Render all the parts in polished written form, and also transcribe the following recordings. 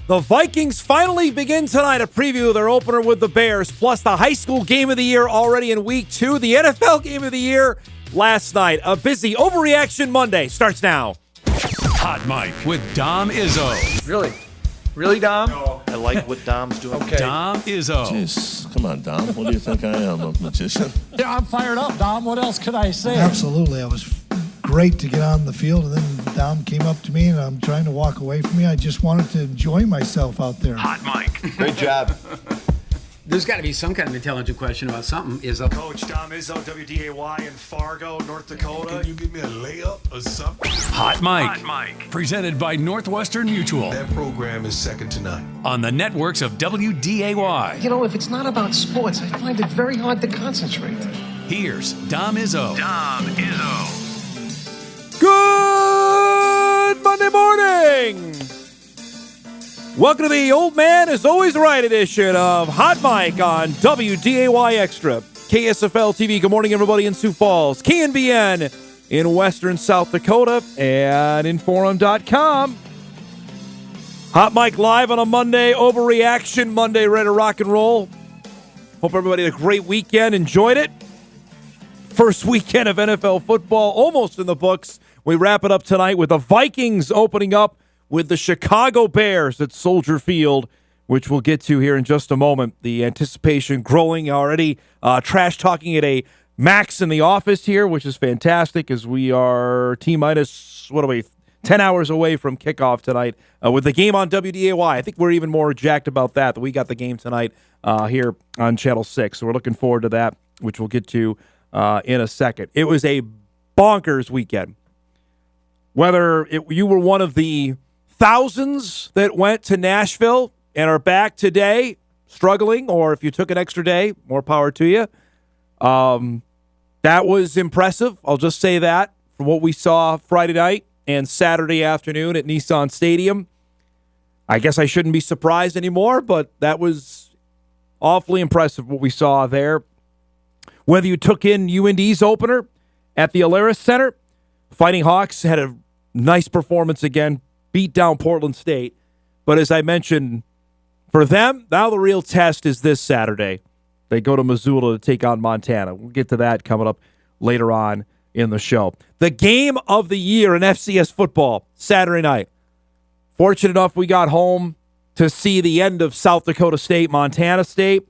The Vikings finally begin tonight a preview of their opener with the Bears, plus the high school game of the year already in week 2, the NFL game of the year last night. A busy Overreaction Monday starts now. Hot Mike with Dom Izzo. Really? Really, Dom? No. I like what Dom's doing. Okay. Dom Izzo. Jeez, come on, Dom. What do you think I am, a magician? Yeah, I'm fired up, Dom. What else could I say? Absolutely. It was great to get on the field, and then Dom came up to me, and I'm trying to walk away from me. I just wanted to enjoy myself out there. Hot Mike. Great job. There's got to be some kind of intelligent question about something. Izzo. Coach Dom Izzo, WDAY in Fargo, North Dakota. Can you give me a layup or something? Hot Mike. Presented by Northwestern Mutual. That program is second to none. On the networks of WDAY. You know, if it's not about sports, I find it very hard to concentrate. Here's Dom Izzo. Good Monday morning. Welcome to the Old Man is Always Right edition of Hot Mike on WDAY Extra. KSFL TV, good morning everybody in Sioux Falls. KNBN in Western South Dakota and Inforum.com. Hot Mike live on a Monday, Overreaction Monday, ready to rock and roll. Hope everybody had a great weekend, enjoyed it. First weekend of NFL football almost in the books. We wrap it up tonight with the Vikings opening up with the Chicago Bears at Soldier Field, which we'll get to here in just a moment. The anticipation growing already. Trash talking at a max in the office here, which is fantastic as we are T-minus, 10 hours away from kickoff tonight with the game on WDAY. I think we're even more jacked about that we got the game tonight here on Channel 6. So we're looking forward to that, which we'll get to in a second. It was a bonkers weekend. Whether you were one of the thousands that went to Nashville and are back today struggling, or if you took an extra day, more power to you. That was impressive. I'll just say that from what we saw Friday night and Saturday afternoon at Nissan Stadium. I guess I shouldn't be surprised anymore, but that was awfully impressive what we saw there. Whether you took in UND's opener at the Alaris Center, Fighting Hawks had a nice performance again, beat down Portland State. But as I mentioned, for them, now the real test is this Saturday. They go to Missoula to take on Montana. We'll get to that coming up later on in the show. The game of the year in FCS football, Saturday night. Fortunate enough, we got home to see the end of South Dakota State, Montana State,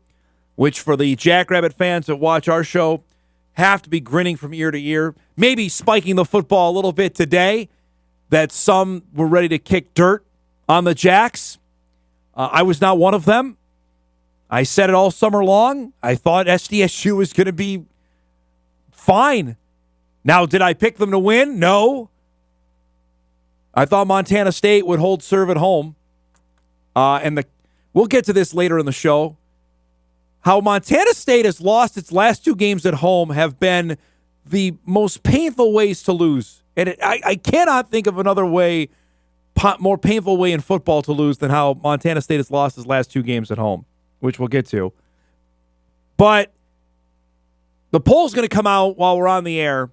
which for the Jackrabbit fans that watch our show have to be grinning from ear to ear, maybe spiking the football a little bit today, that some were ready to kick dirt on the Jacks. I was not one of them. I said it all summer long. I thought SDSU was going to be fine. Now, did I pick them to win? No. I thought Montana State would hold serve at home. We'll get to this later in the show. How Montana State has lost its last 2 games at home have been the most painful ways to lose. And I cannot think of another way, more painful way in football to lose than how Montana State has lost its last 2 games at home, which we'll get to. But the poll's going to come out while we're on the air,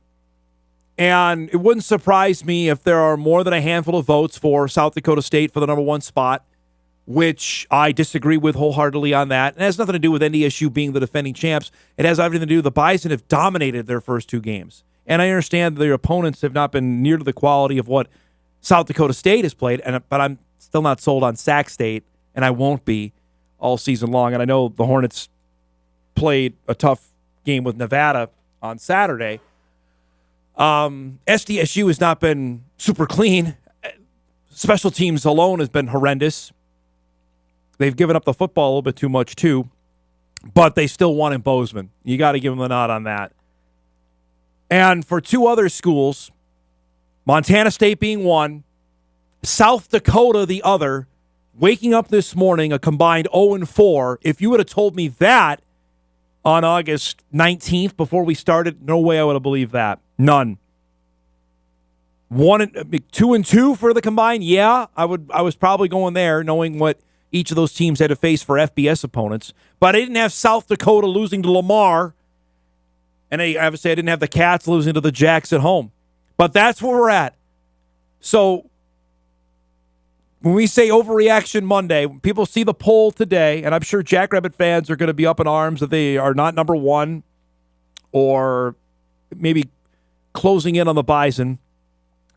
and it wouldn't surprise me if there are more than a handful of votes for South Dakota State for the number 1 spot, which I disagree with wholeheartedly on that. It has nothing to do with NDSU being the defending champs. It has everything to do with the Bison have dominated their first 2 games. And I understand their opponents have not been near to the quality of what South Dakota State has played, but I'm still not sold on Sac State, and I won't be all season long. And I know the Hornets played a tough game with Nevada on Saturday. SDSU has not been super clean. Special teams alone has been horrendous. They've given up the football a little bit too much, too, but they still won in Bozeman. You got to give them the nod on that. And for 2 other schools, Montana State being one, South Dakota the other, waking up this morning a combined 0-4. If you would have told me that on August 19th before we started, no way I would have believed that. None. 2-2 for the combined, yeah, I was probably going there, knowing what each of those teams had to face for FBS opponents. But I didn't have South Dakota losing to Lamar. And obviously I didn't have the Cats losing to the Jacks at home. But that's where we're at. So when we say overreaction Monday, when people see the poll today, and I'm sure Jackrabbit fans are going to be up in arms that they are not number one or maybe closing in on the Bison.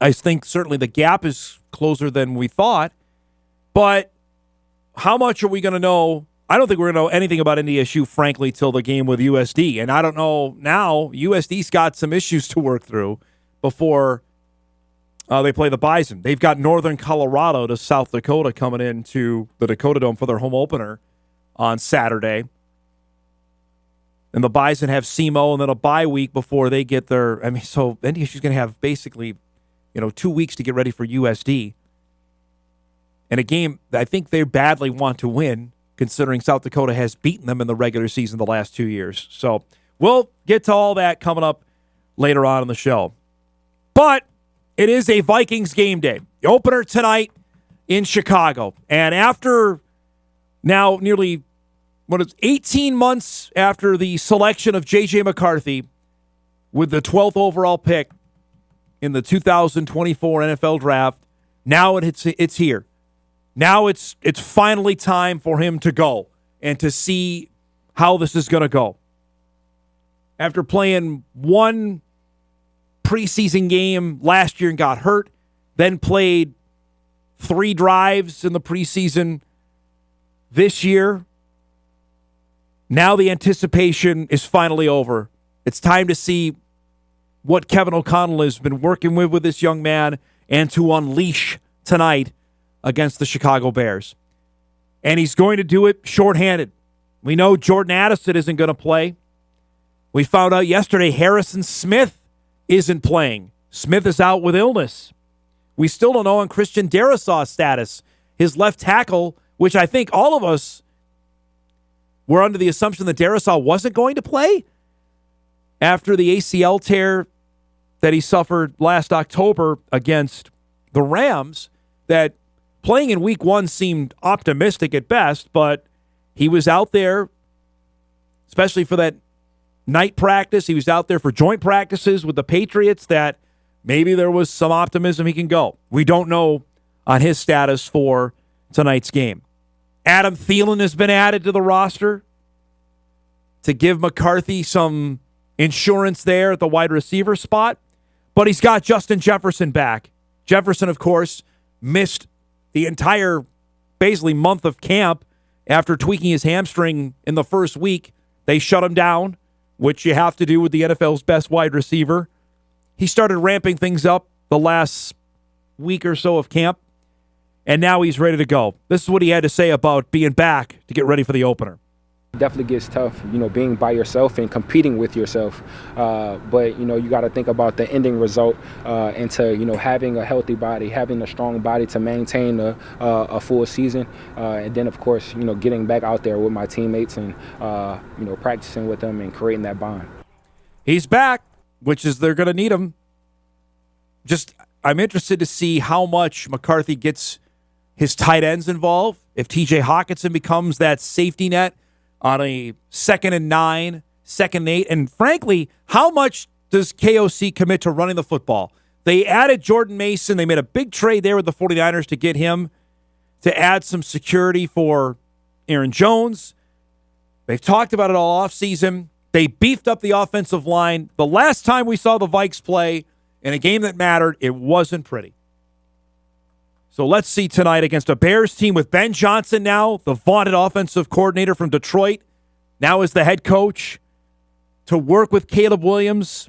I think certainly the gap is closer than we thought. But how much are we going to know? I don't think we're going to know anything about NDSU, frankly, till the game with USD. And I don't know now. USD's got some issues to work through before they play the Bison. They've got Northern Colorado to South Dakota coming into the Dakota Dome for their home opener on Saturday. And the Bison have SEMO and then a bye week before they get their... so NDSU's going to have basically, 2 weeks to get ready for USD. And a game that I think they badly want to win, considering South Dakota has beaten them in the regular season the last 2 years. So we'll get to all that coming up later on in the show. But it is a Vikings game day. The opener tonight in Chicago. And after now nearly 18 months after the selection of J.J. McCarthy with the 12th overall pick in the 2024 NFL Draft, now it's here. Now it's finally time for him to go and to see how this is going to go. After playing one preseason game last year and got hurt, then played 3 drives in the preseason this year, now the anticipation is finally over. It's time to see what Kevin O'Connell has been working with this young man and to unleash tonight against the Chicago Bears. And he's going to do it shorthanded. We know Jordan Addison isn't going to play. We found out yesterday Harrison Smith isn't playing. Smith is out with illness. We still don't know on Christian Darrisaw's status, his left tackle, which I think all of us were under the assumption that Darrisaw wasn't going to play after the ACL tear that he suffered last October against the Rams, that playing in week 1 seemed optimistic at best, but he was out there, especially for that night practice. He was out there for joint practices with the Patriots, that maybe there was some optimism he can go. We don't know on his status for tonight's game. Adam Thielen has been added to the roster to give McCarthy some insurance there at the wide receiver spot, but he's got Justin Jefferson back. Jefferson, of course, missed the entire, basically, month of camp after tweaking his hamstring in the first week. They shut him down, which you have to do with the NFL's best wide receiver. He started ramping things up the last week or so of camp, and now he's ready to go. This is what he had to say about being back to get ready for the opener. Definitely gets tough, being by yourself and competing with yourself. But, you got to think about the ending result and to, having a healthy body, having a strong body to maintain a full season. And then, of course, getting back out there with my teammates and, practicing with them and creating that bond. He's back, which is they're going to need him. I'm interested to see how much McCarthy gets his tight ends involved. If TJ Hawkinson becomes that safety net on a 2nd and 9, 2nd and 8, and frankly, how much does KOC commit to running the football? They added Jordan Mason. They made a big trade there with the 49ers to get him to add some security for Aaron Jones. They've talked about it all offseason. They beefed up the offensive line. The last time we saw the Vikes play in a game that mattered, it wasn't pretty. So let's see tonight against a Bears team with Ben Johnson now, the vaunted offensive coordinator from Detroit, now as the head coach, to work with Caleb Williams.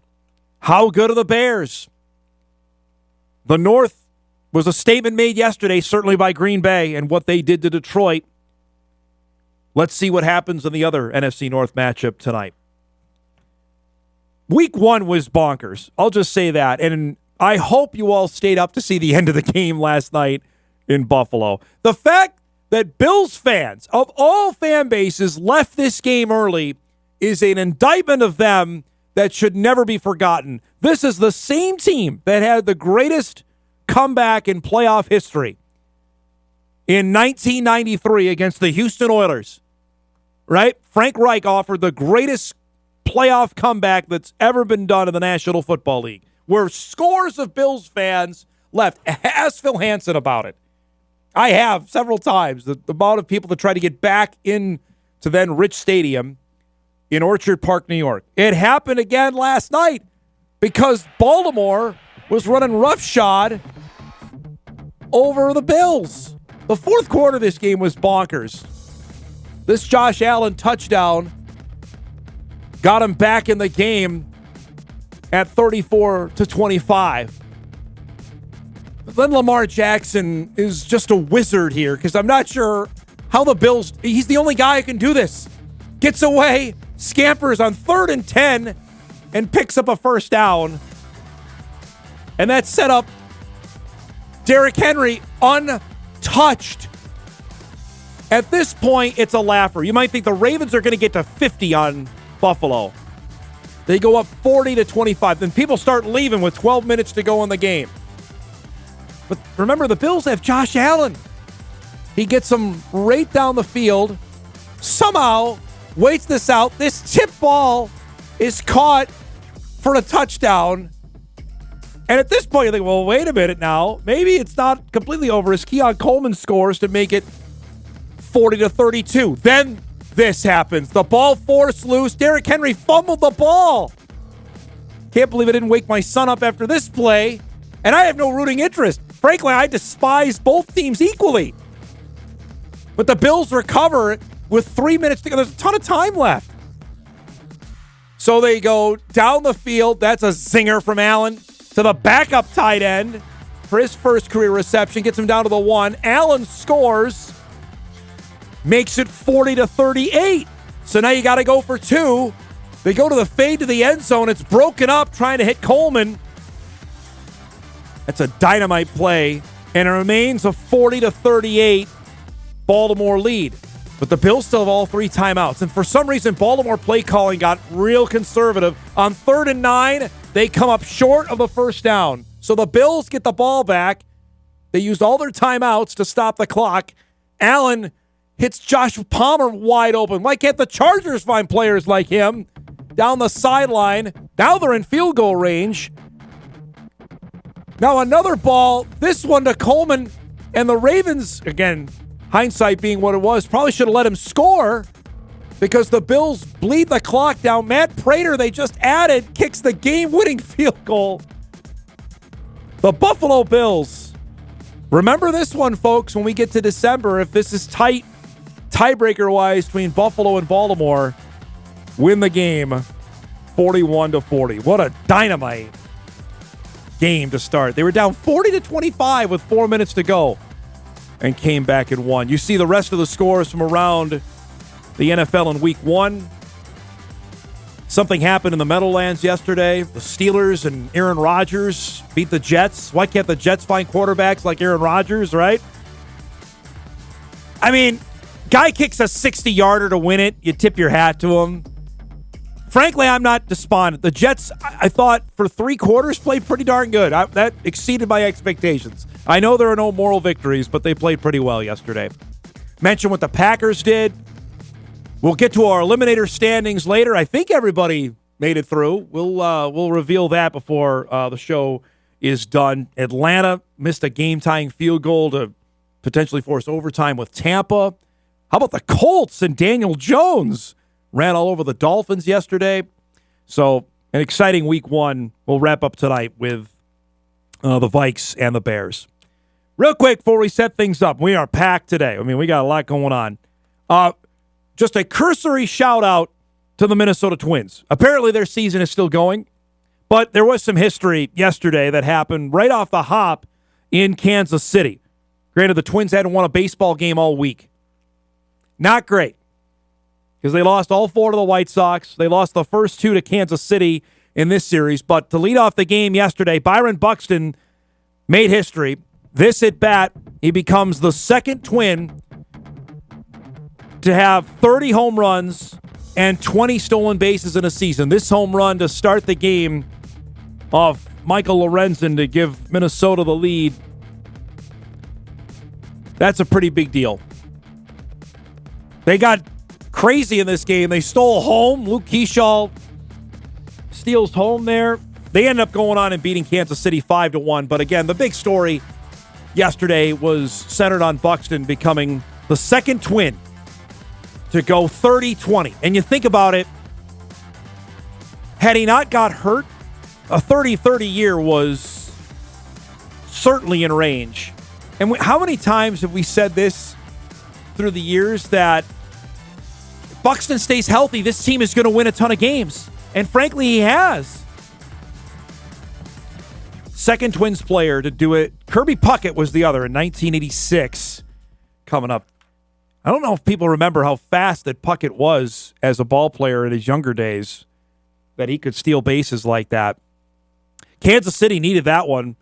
How good are the Bears? The North was a statement made yesterday, certainly by Green Bay and what they did to Detroit. Let's see what happens in the other NFC North matchup tonight. Week 1 was bonkers. I'll just say that. And I hope you all stayed up to see the end of the game last night in Buffalo. The fact that Bills fans of all fan bases left this game early is an indictment of them that should never be forgotten. This is the same team that had the greatest comeback in playoff history in 1993 against the Houston Oilers, right? Frank Reich offered the greatest playoff comeback that's ever been done in the National Football League, where scores of Bills fans left. Ask Phil Hansen about it. I have several times. The amount of people that try to get back in to then Rich Stadium in Orchard Park, New York. It happened again last night because Baltimore was running roughshod over the Bills. The fourth quarter of this game was bonkers. This Josh Allen touchdown got him back in the game at 34-25. Then Lamar Jackson is just a wizard here because I'm not sure how the Bills, he's the only guy who can do this. Gets away, scampers on 3rd and 10, and picks up a first down. And that set up Derrick Henry untouched. At this point, it's a laugher. You might think the Ravens are going to get to 50 on Buffalo. They go up 40-25. Then people start leaving with 12 minutes to go in the game. But remember, the Bills have Josh Allen. He gets them right down the field. Somehow waits this out. This tip ball is caught for a touchdown. And at this point, you think, well, wait a minute now. Maybe it's not completely over as Keon Coleman scores to make it 40-32. Then this happens. The ball forced loose. Derrick Henry fumbled the ball. Can't believe I didn't wake my son up after this play. And I have no rooting interest. Frankly, I despise both teams equally. But the Bills recover with 3 minutes to go. There's a ton of time left. So they go down the field. That's a zinger from Allen to the backup tight end for his first career reception. Gets him down to the 1. Allen scores. Makes it 40-38. So now you got to go for 2. They go to the fade to the end zone. It's broken up trying to hit Coleman. That's a dynamite play. And it remains a 40-38 Baltimore lead. But the Bills still have all 3 timeouts. And for some reason, Baltimore play calling got real conservative. On 3rd and 9, they come up short of the first down. So the Bills get the ball back. They used all their timeouts to stop the clock. Allen hits Josh Palmer wide open. Why can't the Chargers find players like him? Down the sideline. Now they're in field goal range. Now another ball, this one to Coleman, and the Ravens, again, hindsight being what it was, probably should have let him score because the Bills bleed the clock down. Matt Prater, they just added, kicks the game-winning field goal. The Buffalo Bills. Remember this one, folks, when we get to December, if this is tight, tiebreaker-wise between Buffalo and Baltimore, win the game 41-40. What a dynamite game to start. They were down 40-25 with 4 minutes to go and came back and won. You see the rest of the scores from around the NFL in Week 1. Something happened in the Meadowlands yesterday. The Steelers and Aaron Rodgers beat the Jets. Why can't the Jets find quarterbacks like Aaron Rodgers, right? I mean, guy kicks a 60-yarder to win it. You tip your hat to him. Frankly, I'm not despondent. The Jets, I thought, for 3 quarters, played pretty darn good. That exceeded my expectations. I know there are no moral victories, but they played pretty well yesterday. Mention what the Packers did. We'll get to our eliminator standings later. I think everybody made it through. We'll reveal that before the show is done. Atlanta missed a game-tying field goal to potentially force overtime with Tampa. How about the Colts and Daniel Jones? Ran all over the Dolphins yesterday. So an exciting Week 1. We'll wrap up tonight with the Vikes and the Bears. Real quick before we set things up, we are packed today. I mean, we got a lot going on. Just a cursory shout-out to the Minnesota Twins. Apparently their season is still going, but there was some history yesterday that happened right off the hop in Kansas City. Granted, the Twins hadn't won a baseball game all week. Not great, because they lost all 4 to the White Sox. They lost the first 2 to Kansas City in this series. But to lead off the game yesterday, Byron Buxton made history. This at bat, he becomes the second Twin to have 30 home runs and 20 stolen bases in a season. This home run to start the game off Michael Lorenzen to give Minnesota the lead. That's a pretty big deal. They got crazy in this game. They stole home. Luke Keeschall steals home there. They ended up going on and beating Kansas City 5-1. But again, the big story yesterday was centered on Buxton becoming the second Twin to go 30-20. And you think about it, had he not got hurt, a 30-30 year was certainly in range. And how many times have we said this through the years that if Buxton stays healthy, this team is going to win a ton of games? And frankly, he has. Second Twins player to do it. Kirby Puckett was the other in 1986 coming up. I don't know if people remember how fast that Puckett was as a ball player in his younger days, that he could steal bases like that. Kansas City needed that one.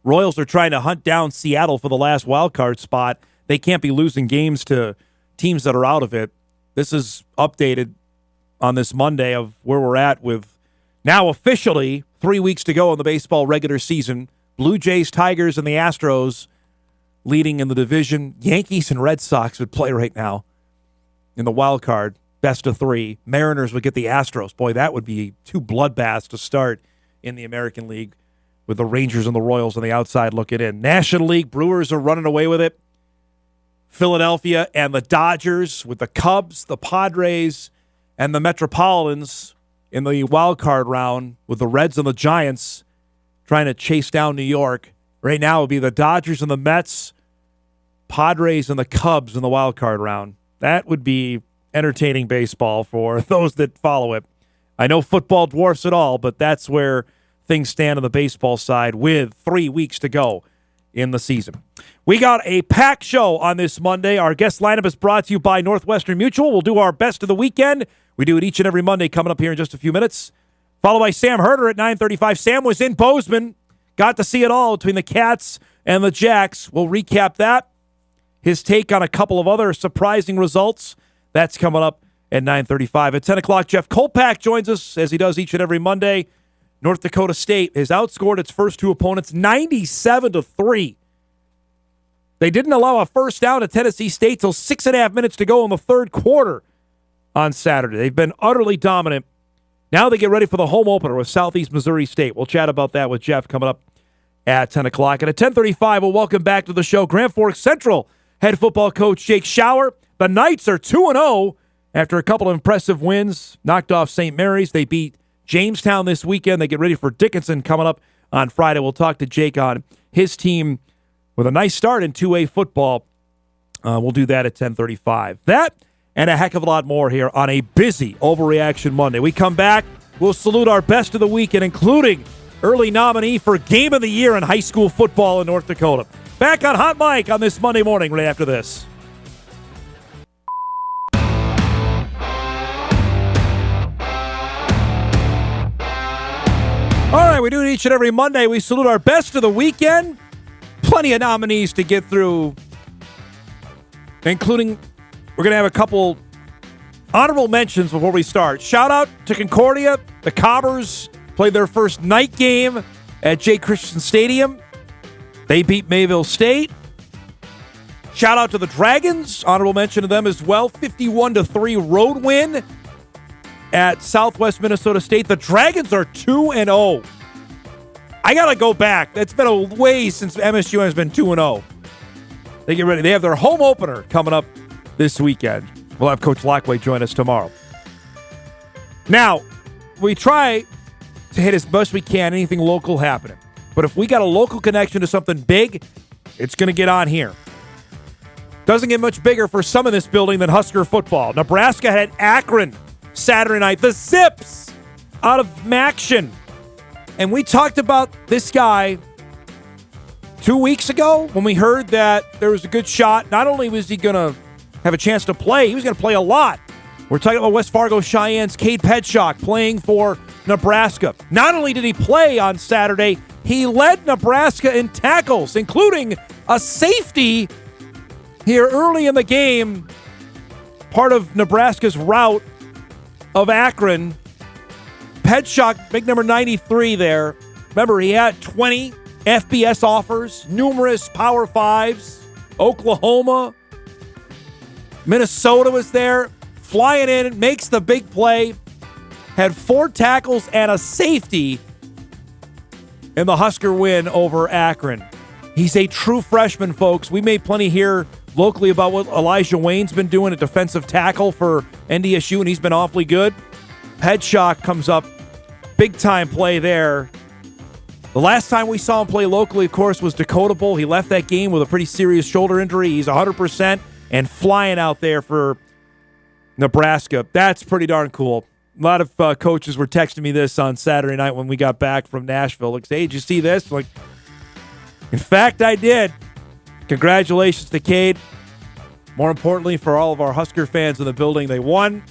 Royals are trying to hunt down Seattle for the last wild card spot. They can't be losing games to teams that are out of it. This is updated on this Monday of where we're at with now officially 3 weeks to go in the baseball regular season. Blue Jays, Tigers, and the Astros leading in the division. Yankees and Red Sox would play right now in the wild card, best of three. Mariners would get the Astros. Boy, that would be two bloodbaths to start in the American League with the Rangers and the Royals on the outside looking in. National League, Brewers are running away with it. Philadelphia and the Dodgers with the Cubs, the Padres, and the Metropolitans in the wild card round with the Reds and the Giants trying to chase down New York. Right now it would be the Dodgers and the Mets, Padres and the Cubs in the wild card round. That would be entertaining baseball for those that follow it. I know football dwarfs it all, but that's where things stand on the baseball side with 3 weeks to go in the season. We got a packed show on this Monday. Our guest lineup is brought to you by Northwestern Mutual. We'll do our best of the weekend. We do it each and every Monday coming up here in just a few minutes. Followed by Sam Herder at 9:35. Sam was in Bozeman. Got to see it all between the Cats and the Jacks. We'll recap that. His take on a couple of other surprising results. That's coming up at 9:35. At 10 o'clock, Jeff Kolpack joins us, as he does each and every Monday. North Dakota State has outscored its first two opponents 97-3. They didn't allow a first down to Tennessee State till 6.5 minutes to go in the third quarter on Saturday. They've been utterly dominant. Now they get ready for the home opener with Southeast Missouri State. We'll chat about that with Jeff coming up at 10 o'clock. And at 10:35, we'll welcome back to the show Grand Forks Central head football coach Jake Schauer. The Knights are 2-0 after a couple of impressive wins. Knocked off St. Mary's. They beat Jamestown this weekend. They get ready for Dickinson coming up on Friday. We'll talk to Jake on his team with a nice start in 2A football. We'll do that at 10:35. That and a heck of a lot more here on a busy Overreaction Monday. We come back, we'll salute our best of the weekend, including early nominee for Game of the Year in high school football in North Dakota. Back on Hot Mic on this Monday morning right after this. All right, we do it each and every Monday. We salute our best of the weekend. Plenty of nominees to get through, including we're going to have a couple honorable mentions before we start. Shout out to Concordia. The Cobbers played their first night game at Jay Christian Stadium. They beat Mayville State. Shout out to the Dragons. Honorable mention to them as well. 51-3 road win at Southwest Minnesota State. The Dragons are 2-0. I got to go back. It's been a ways since MSU has been 2-0. They get ready. They have their home opener coming up this weekend. We'll have Coach Lockway join us tomorrow. Now, we try to hit as much as we can anything local happening. But if we got a local connection to something big, it's going to get on here. Doesn't get much bigger for some in this building than Husker football. Nebraska had Akron Saturday night. The Zips out of Maction. And we talked about this guy 2 weeks ago when we heard that there was a good shot. Not only was he going to have a chance to play, he was going to play a lot. We're talking about West Fargo Cheyenne's Cade Pedshock playing for Nebraska. Not only did he play on Saturday, he led Nebraska in tackles, including a safety here early in the game, part of Nebraska's rout of Akron. Pedshock, big number 93 there. Remember, he had 20 FBS offers, numerous Power Fives, Oklahoma, Minnesota was there, flying in, makes the big play, had 4 tackles and a safety in the Husker win over Akron. He's a true freshman, folks. We made plenty here locally about what Elijah Wayne's been doing at defensive tackle for NDSU, and he's been awfully good. Headshock comes up. Big-time play there. The last time we saw him play locally, of course, was Dakota Bowl. He left that game with a pretty serious shoulder injury. He's 100% and flying out there for Nebraska. That's pretty darn cool. A lot of coaches were texting me this on Saturday night when we got back from Nashville. Like, hey, did you see this? Like, in fact, I did. Congratulations to Cade. More importantly, for all of our Husker fans in the building, they won.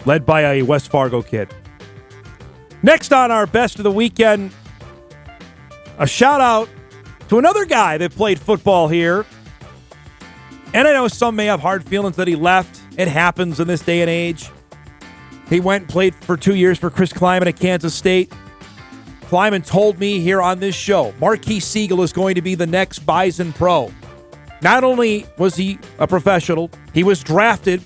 Led by a West Fargo kid. Next on our Best of the Weekend, a shout-out to another guy that played football here. And I know some may have hard feelings that he left. It happens in this day and age. He went and played for 2 years for Chris Kleiman at Kansas State. Kleiman told me here on this show, Marquis Siegel is going to be the next Bison Pro. Not only was he a professional, he was drafted.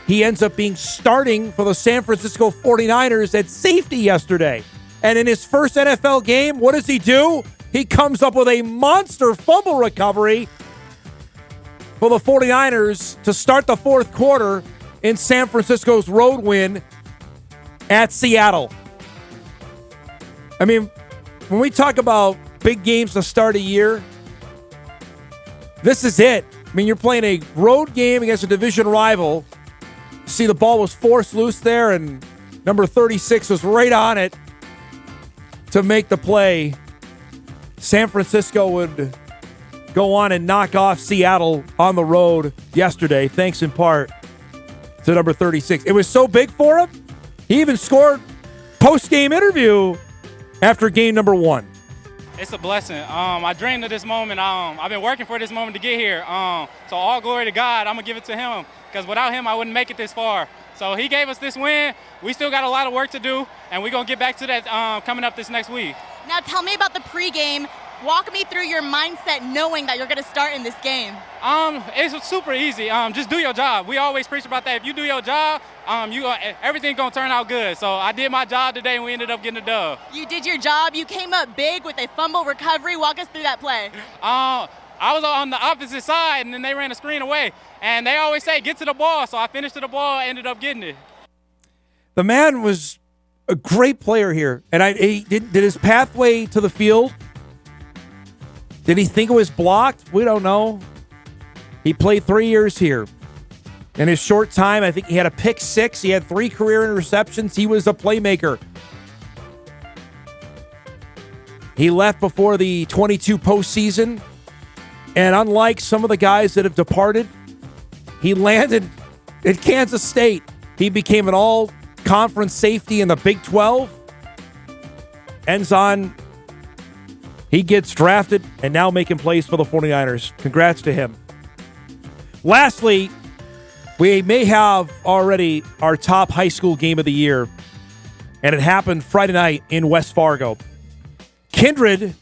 He ends up being starting for the San Francisco 49ers at safety yesterday. And in his first NFL game, what does he do? He comes up with a monster fumble recovery for the 49ers to start the fourth quarter in San Francisco's road win at Seattle. I mean, when we talk about big games to start a year, this is it. I mean, you're playing a road game against a division rival. See, the ball was forced loose there, and number 36 was right on it to make the play. San Francisco would go on and knock off Seattle on the road yesterday, thanks in part to number 36. It was so big for him, he even scored post-game interview after game number 1. It's a blessing. I dreamed of this moment. I've been working for this moment to get here. So all glory to God. I'm going to give it to him because without him, I wouldn't make it this far. So he gave us this win. We still got a lot of work to do, and we're going to get back to that coming up this next week. Now tell me about the pregame. Walk me through your mindset knowing that you're going to start in this game. It's super easy. Just do your job. We always preach about that. If you do your job, everything's going to turn out good. So I did my job today, and we ended up getting a dub. You did your job. You came up big with a fumble recovery. Walk us through that play. I was on the opposite side, and then they ran the screen away. And they always say, get to the ball. So I finished to the ball, ended up getting it. The man was a great player here. And did his pathway to the field, did he think it was blocked? We don't know. He played 3 years here. In his short time, I think he had a pick 6. He had 3 career interceptions. He was a playmaker. He left before the 22 postseason. And unlike some of the guys that have departed, he landed at Kansas State. He became an all-conference safety in the Big 12. He gets drafted and now making plays for the 49ers. Congrats to him. Lastly, we may have already our top high school game of the year, and it happened Friday night in West Fargo. Kindred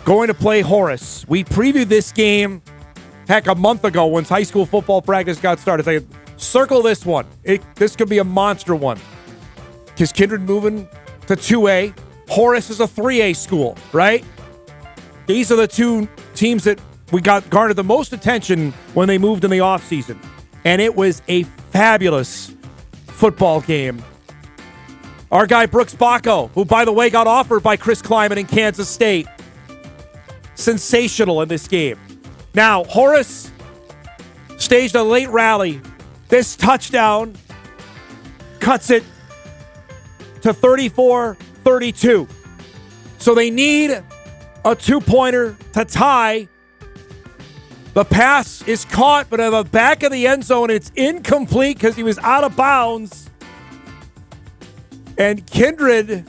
going to play Horace. We previewed this game, a month ago when high school football practice got started. Like, circle this one. This could be a monster one. Because Kindred moving to 2A. Horace is a 3A school, right? These are the two teams that we garnered the most attention when they moved in the offseason. And it was a fabulous football game. Our guy Brooks Bacco, who, by the way, got offered by Chris Kleiman in Kansas State. Sensational in this game. Now, Horace staged a late rally. This touchdown cuts it to 34-32. So they need a 2-pointer to tie. The pass is caught, but at the back of the end zone, it's incomplete because he was out of bounds. And Kindred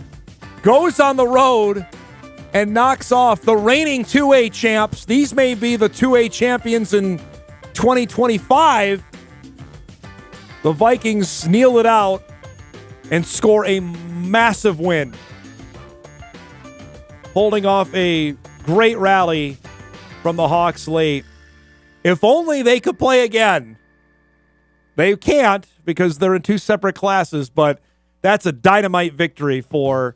goes on the road and knocks off the reigning 2A champs. These may be the 2A champions in 2025. The Vikings kneel it out and score a massive win, holding off a great rally from the Hawks late. If only they could play again. They can't because they're in 2 separate classes, but that's a dynamite victory for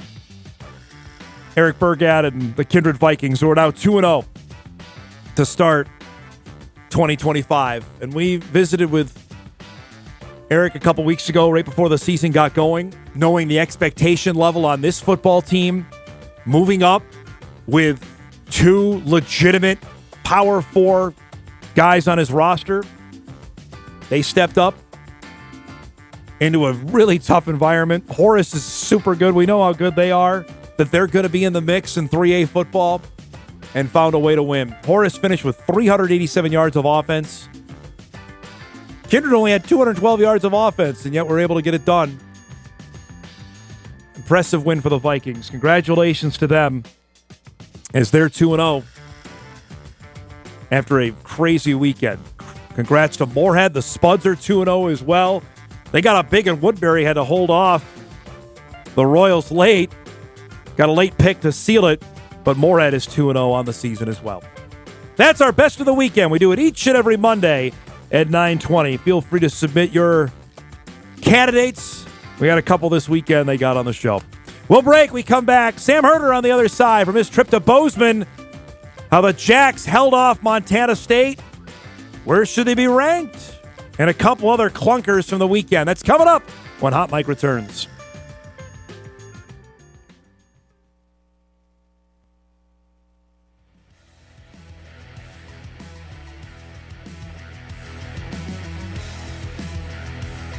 Eric Burgad and the Kindred Vikings, who are now 2-0 to start 2025. And we visited with Eric a couple weeks ago, right before the season got going, knowing the expectation level on this football team, moving up with two legitimate Power 4 guys on his roster. They stepped up into a really tough environment. Horace is super good. We know how good they are, that they're going to be in the mix in 3A football, and found a way to win. Horace finished with 387 yards of offense. Kindred only had 212 yards of offense, and yet we're able to get it done. Impressive win for the Vikings. Congratulations to them as they're 2-0 after a crazy weekend. Congrats to Moorhead. The Spuds are 2-0 as well. They got a big, and Woodbury had to hold off the Royals late. Got a late pick to seal it, but Moorhead is 2-0 on the season as well. That's our best of the weekend. We do it each and every Monday at 9:20. Feel free to submit your candidates. We had a couple this weekend they got on the show. We'll break. We come back. Sam Herder on the other side from his trip to Bozeman. How the Jacks held off Montana State. Where should they be ranked? And a couple other clunkers from the weekend. That's coming up when Hot Mike returns.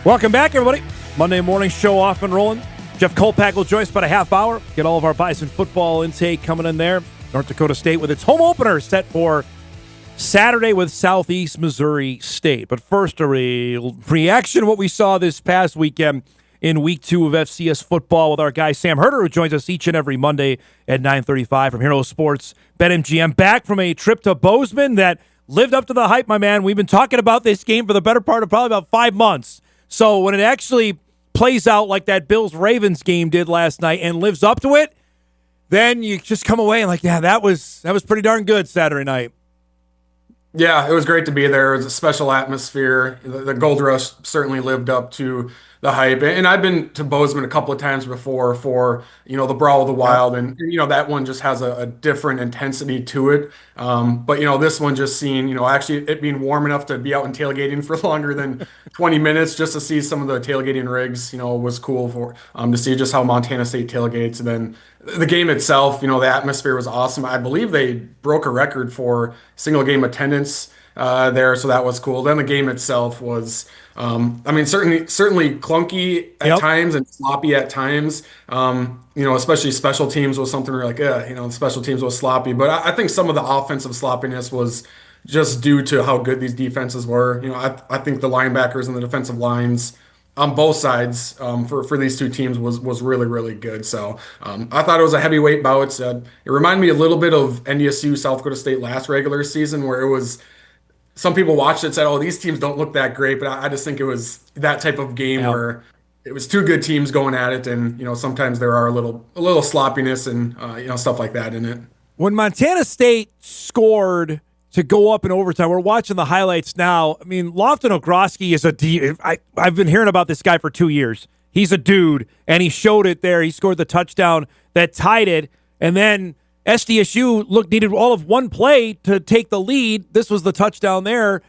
Welcome back, everybody. Monday morning show off and rolling. Jeff Kolpack will join us about a half hour. Get all of our Bison football intake coming in there. North Dakota State with its home opener set for Saturday with Southeast Missouri State. But first, a reaction to what we saw this past weekend in Week 2 of FCS football with our guy Sam Herder, who joins us each and every Monday at 9:35 from Hero Sports BetMGM. Back from a trip to Bozeman that lived up to the hype, my man. We've been talking about this game for the better part of probably about 5 months. So when it actually plays out like that Bills-Ravens game did last night and lives up to it, then you just come away and like, yeah, that was pretty darn good Saturday night. Yeah, it was great to be there. It was a special atmosphere. The Gold Rush certainly lived up to the hype. And I've been to Bozeman a couple of times before for, the Brawl of the Wild. And that one just has a different intensity to it. But, this one just seeing, actually it being warm enough to be out and tailgating for longer than 20 minutes just to see some of the tailgating rigs, was cool for to see just how Montana State tailgates. And then the game itself, the atmosphere was awesome. I believe they broke a record for single game attendance there, so that was cool. Then the game itself was, certainly clunky at times and sloppy at times. Especially special teams was something we're like, special teams was sloppy. But I think some of the offensive sloppiness was just due to how good these defenses were. I think the linebackers and the defensive lines on both sides for these two teams was really, really good. So I thought it was a heavyweight bout. It reminded me a little bit of NDSU South Dakota State last regular season, where it was some people watched it and said, oh, these teams don't look that great. But I just think it was that type of game where it was two good teams going at it. And, sometimes there are a little sloppiness and, stuff like that in it. When Montana State scored to go up in overtime, we're watching the highlights now. I mean, Lofton Ogroski is I've been hearing about this guy for 2 years. He's a dude, and he showed it there. He scored the touchdown that tied it, and then SDSU needed all of one play to take the lead. This was the touchdown there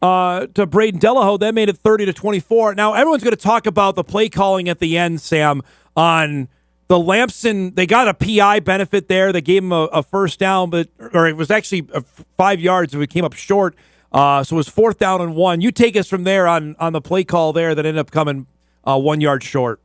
to Braden Delahoe. That made it 30-24. Now, everyone's going to talk about the play calling at the end, Sam, on the Lampson. They got a PI benefit there. They gave him a first down, or it was actually 5 yards. It came up short. So it was 4th down and 1. You take us from there on the play call there that ended up coming 1 yard short.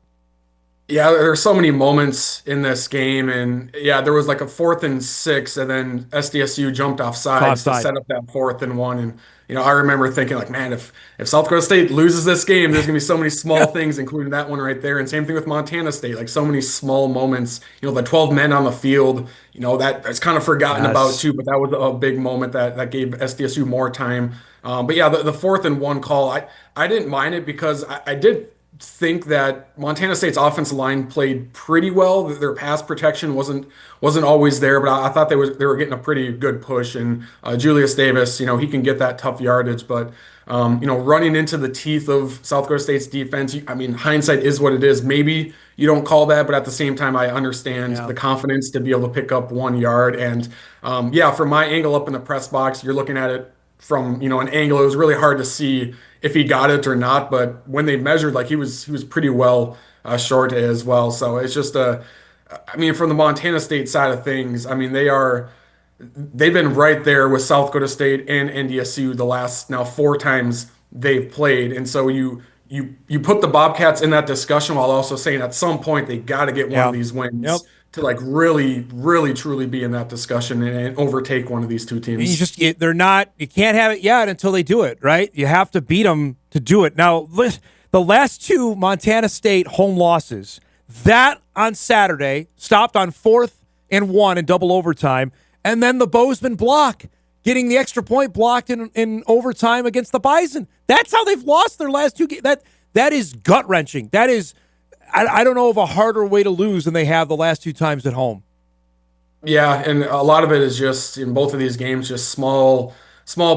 Yeah, there are so many moments in this game, and there was like a 4th and 6, and then SDSU jumped offside to set up that 4th and 1. And I remember thinking like, man, if South Dakota State loses this game, there's gonna be so many small things, including that one right there. And same thing with Montana State, like so many small moments. The 12 men on the field, that's kind of forgotten about too. But that was a big moment that gave SDSU more time. But yeah, the 4th and 1 call, I didn't mind it because I did think that Montana State's offensive line played pretty well. Their pass protection wasn't always there, but I thought they were getting a pretty good push. And Julius Davis, he can get that tough yardage, but running into the teeth of South Dakota State's defense, I mean, hindsight is what it is. Maybe you don't call that, but at the same time, I understand the confidence to be able to pick up 1 yard. And from my angle up in the press box, you're looking at it from an angle. It was really hard to see if he got it or not, but when they measured, like he was pretty well short as well. So it's just I mean, from the Montana State side of things, I mean they've been right there with South Dakota State and NDSU the last now 4 times they've played, and so you put the Bobcats in that discussion while also saying at some point they got to get one of these wins to like really, really, truly be in that discussion and overtake one of these two teams. They're not. You can't have it yet until they do it, right? You have to beat them to do it. Now, the last 2 Montana State home losses, that on Saturday stopped on 4th and 1 in double overtime, and then the Bozeman block, getting the extra point blocked in overtime against the Bison. That's how they've lost their last 2 games. That is gut wrenching. That is. I don't know of a harder way to lose than they have the last 2 times at home. Yeah, and a lot of it is just in both of these games, just small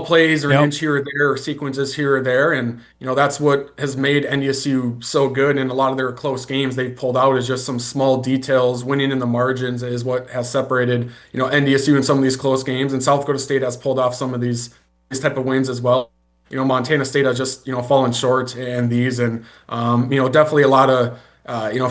plays or an inch here or there or sequences here or there. And, that's what has made NDSU so good. And a lot of their close games they've pulled out is just some small details. Winning in the margins is what has separated, NDSU in some of these close games. And South Dakota State has pulled off some of these type of wins as well. Montana State has just, fallen short in these. And, definitely a lot of,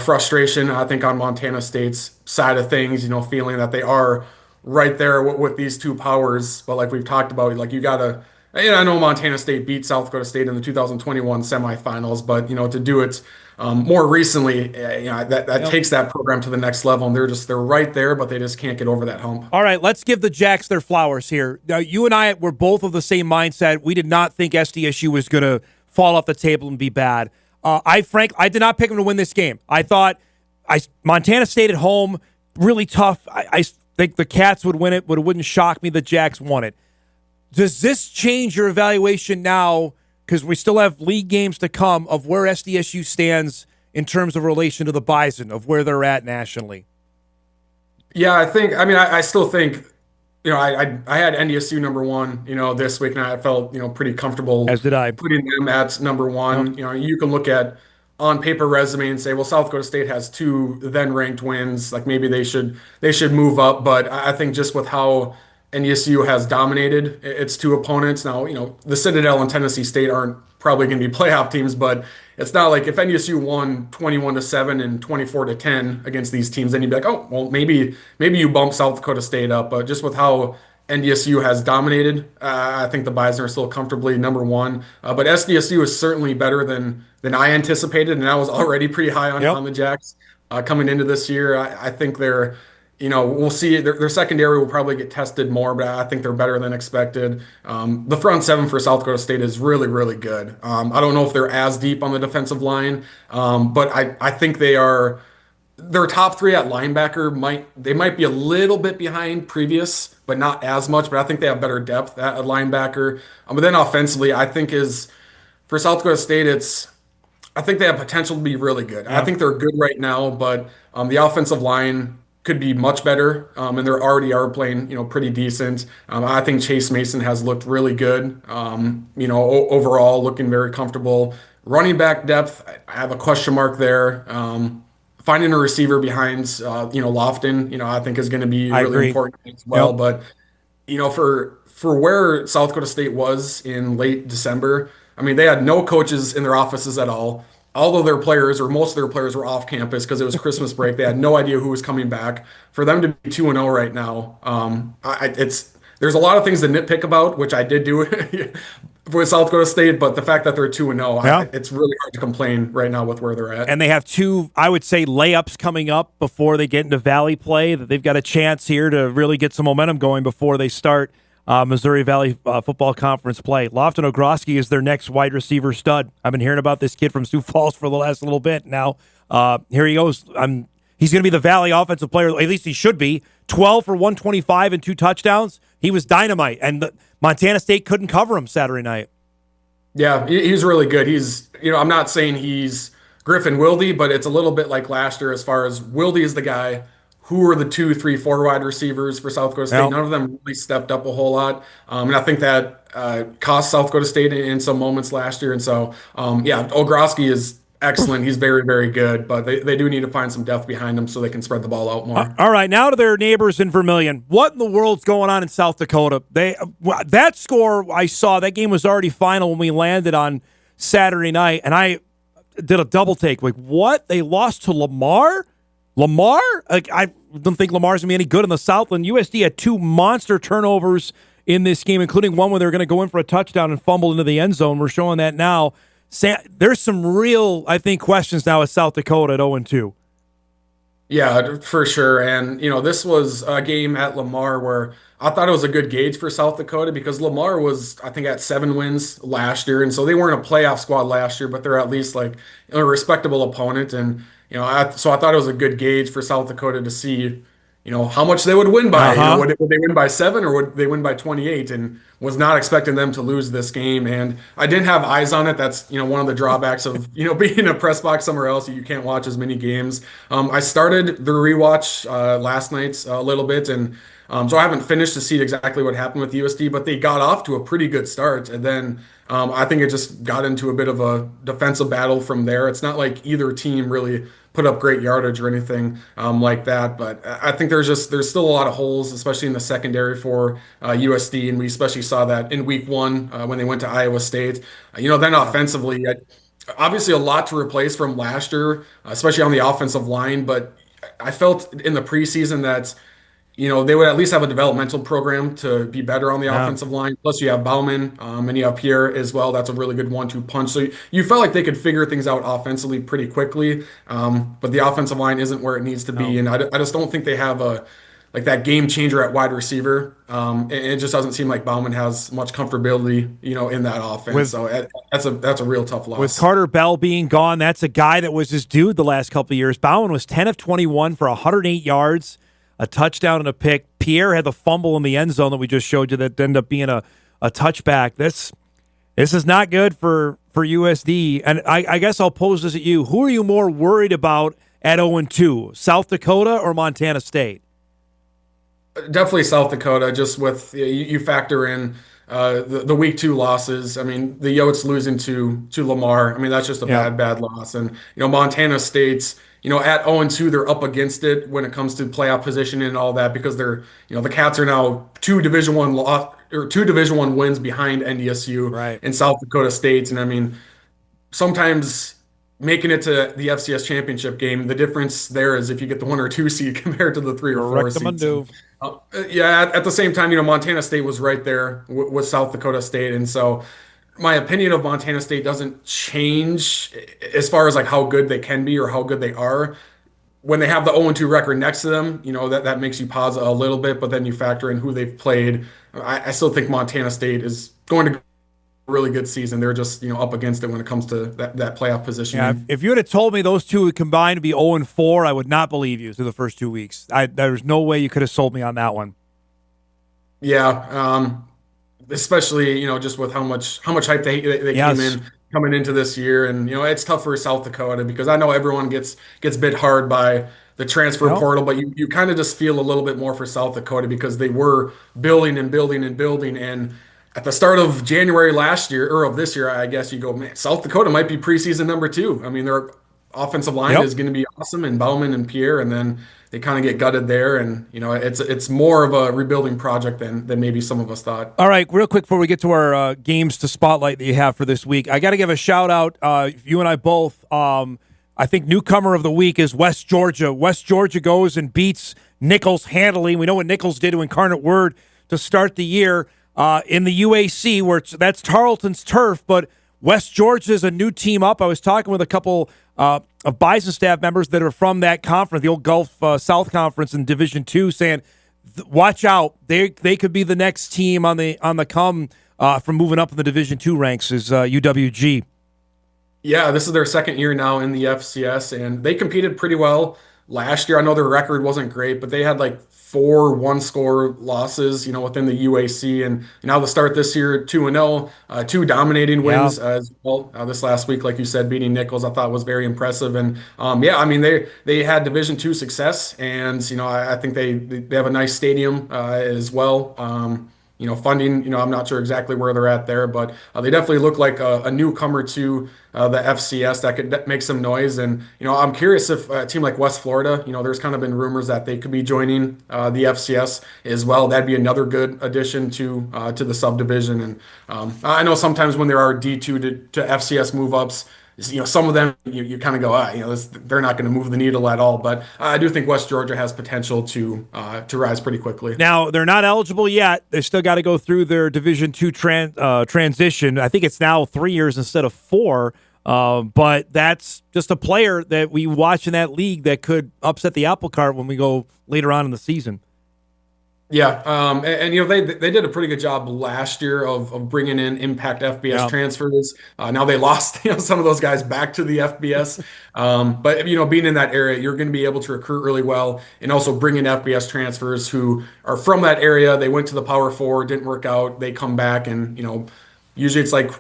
frustration, I think, on Montana State's side of things, feeling that they are right there with these 2 powers. But like we've talked about, like you got to, I know Montana State beat South Dakota State in the 2021 semifinals, but, to do it more recently, that takes that program to the next level. And they're right there, but they just can't get over that hump. All right, let's give the Jacks their flowers here. Now, you and I were both of the same mindset. We did not think SDSU was going to fall off the table and be bad. I did not pick them to win this game. I thought Montana State at home, really tough. I think the Cats would win it, but it wouldn't shock me the Jacks won it. Does this change your evaluation now, because we still have league games to come, of where SDSU stands in terms of relation to the Bison, of where they're at nationally? Yeah, I still think, I had NDSU number 1, this week, and I felt, pretty comfortable. As did I. Putting them at number 1. You can look at on paper resume and say, well, South Dakota State has 2 then ranked wins. Like maybe they should move up. But I think just with how NDSU has dominated its 2 opponents now, the Citadel and Tennessee State aren't probably going to be playoff teams, but it's not like if NDSU won 21-7 and 24-10 against these teams, then you'd be like, oh, well, maybe you bump South Dakota State up. But just with how NDSU has dominated, I think the Bison are still comfortably number 1. But SDSU is certainly better than I anticipated, and I was already pretty high on the Jacks coming into this year. I think they're, we'll see. Their secondary will probably get tested more, but I think they're better than expected. The front 7 for South Dakota State is really, really good. I don't know if they're as deep on the defensive line, but I think they are. Their top 3 at linebacker might be a little bit behind previous, but not as much. But I think they have better depth at linebacker. But then offensively, I think for South Dakota State, I think they have potential to be really good. I think they're good right now, but the offensive line could be much better, and they already are playing, pretty decent. I think Chase Mason has looked really good, overall looking very comfortable. Running back depth, I have a question mark there. Finding a receiver behind, Lofton, I think is going to be really important as well. But, for where South Dakota State was in late December, I mean, they had no coaches in their offices at all. All of their players, or most of their players, were off campus because it was Christmas break. They had no idea who was coming back. For them to be 2-0 right now, there's a lot of things to nitpick about, which I did do with South Dakota State, but the fact that they're 2-0, it's really hard to complain right now with where they're at. And they have 2, I would say, layups coming up before they get into Valley play, that they've got a chance here to really get some momentum going before they start Missouri Valley Football Conference play. Lofton Ogroski is their next wide receiver stud. I've been hearing about this kid from Sioux Falls for the last little bit. Now, here he goes. He's going to be the Valley offensive player, at least he should be. 12 for 125 and 2 touchdowns. He was dynamite, and Montana State couldn't cover him Saturday night. Yeah, he's really good. I'm not saying he's Griffin Wilde, but it's a little bit like last year as far as Wilde is the guy. Who are the 2, 3, 4 wide receivers for South Dakota State? Yep. None of them really stepped up a whole lot. And I think that cost South Dakota State in some moments last year. And so, yeah, Ogrosky is excellent. He's very, very good, but they do need to find some depth behind him so they can spread the ball out more. All right, now to their neighbors in Vermilion. What in the world's going on in South Dakota? That score I saw, that game was already final when we landed on Saturday night, and I did a double take. Like, what? They lost to Lamar? Lamar? Like, I don't think Lamar's going to be any good in the Southland. USD had 2 monster turnovers in this game, including one where they were going to go in for a touchdown and fumble into the end zone. We're showing that now. There's some real, I think, questions now at South Dakota at 0-2. Yeah, for sure. And, this was a game at Lamar where I thought it was a good gauge for South Dakota because Lamar was, I think, at 7 wins last year. And so they weren't a playoff squad last year, but they're at least like a respectable opponent. And, so I thought it was a good gauge for South Dakota to see, how much they would win by. Would they win by 7 or would they win by 28? And was not expecting them to lose this game. And I didn't have eyes on it. That's, one of the drawbacks of, being in a press box somewhere else. You can't watch as many games. I started the rewatch last night a little bit. And so I haven't finished to see exactly what happened with USD, but they got off to a pretty good start. And then I think it just got into a bit of a defensive battle from there. It's not like either team really put up great yardage or anything like that. But I think there's still a lot of holes, especially in the secondary for USD. And we especially saw that in week 1 when they went to Iowa State. Then offensively, obviously a lot to replace from last year, especially on the offensive line. But I felt in the preseason that they would at least have a developmental program to be better on the offensive line. Plus, you have Bauman and you have Pierre as well. That's a really good 1-2 punch. So you felt like they could figure things out offensively pretty quickly. But the offensive line isn't where it needs to be. And I just don't think they have that game changer at wide receiver. And it just doesn't seem like Bauman has much comfortability, in that offense. So that's a real tough loss. With Carter Bell being gone, that's a guy that was his dude the last couple of years. Bauman was 10 of 21 for 108 yards. A touchdown and a pick. Pierre had the fumble in the end zone that we just showed you that ended up being a touchback. This is not good for USD. And I guess I'll pose this at you. Who are you more worried about at 0-2, South Dakota or Montana State? Definitely South Dakota, just with you factor in the week 2 losses. I mean, the Yotes losing to Lamar. I mean, that's just a bad loss. And, Montana State's, at 0-2, they're up against it when it comes to playoff position and all that because they're, the Cats are now 2 Division I wins behind NDSU and South Dakota State. And I mean, sometimes making it to the FCS championship game, the difference there is if you get the 1 or 2 seed compared to the 3 or 4 seeds. At the same time, Montana State was right there with South Dakota State. And so my opinion of Montana State doesn't change as far as like how good they can be or how good they are. When they have the 0-2 record next to them, that makes you pause a little bit, but then you factor in who they've played. I still think Montana State is going to go a really good season. They're just, up against it when it comes to that playoff position. Yeah, if you had told me those two would combine to be 0-4, I would not believe you through the first 2 weeks. There's no way you could have sold me on that one. Yeah. Especially, just with how much hype they came in coming into this year. And, it's tough for South Dakota because I know everyone gets bit hard by the transfer portal, but you kind of just feel a little bit more for South Dakota because they were building and building and building. And at the start of January last year, or of this year, I guess you go, man, South Dakota might be preseason number 2. I mean, their offensive line is going to be awesome, and Bauman and Pierre, and then they kind of get gutted there, and it's more of a rebuilding project than maybe some of us thought. All right, real quick before we get to our games to spotlight that you have for this week, I got to give a shout out. You and I both. I think newcomer of the week is West Georgia. West Georgia goes and beats Nichols handily. We know what Nichols did to Incarnate Word to start the year in the UAC, where that's Tarleton's turf, but West Georgia is a new team up. I was talking with a couple of Bison staff members that are from that conference, the old Gulf South Conference in Division II, saying, watch out. They could be the next team on the come from moving up in the Division II ranks is UWG. Yeah, this is their second year now in the FCS, and they competed pretty well last year. I know their record wasn't great, but they had like 4 one-score losses, within the UAC, and now the start this year 2-0, 2 dominating wins as well. This last week, like you said, beating Nichols, I thought was very impressive, and I mean they had Division II success, and I think they have a nice stadium as well. Funding, I'm not sure exactly where they're at there, but they definitely look like a newcomer to the FCS that could make some noise. And, I'm curious if a team like West Florida, there's kind of been rumors that they could be joining the FCS as well. That'd be another good addition to the subdivision. And I know sometimes when there are D2 to FCS move ups, some of them you kind of go, they're not going to move the needle at all. But I do think West Georgia has potential to rise pretty quickly. Now, they're not eligible yet. They still got to go through their Division II transition. I think it's now 3 years instead of 4. But that's just a player that we watch in that league that could upset the apple cart when we go later on in the season. Yeah, and they did a pretty good job last year of bringing in impact FBS transfers. Now they lost some of those guys back to the FBS, but being in that area, you're going to be able to recruit really well, and also bring in FBS transfers who are from that area. They went to the Power Four, didn't work out. They come back, and usually it's like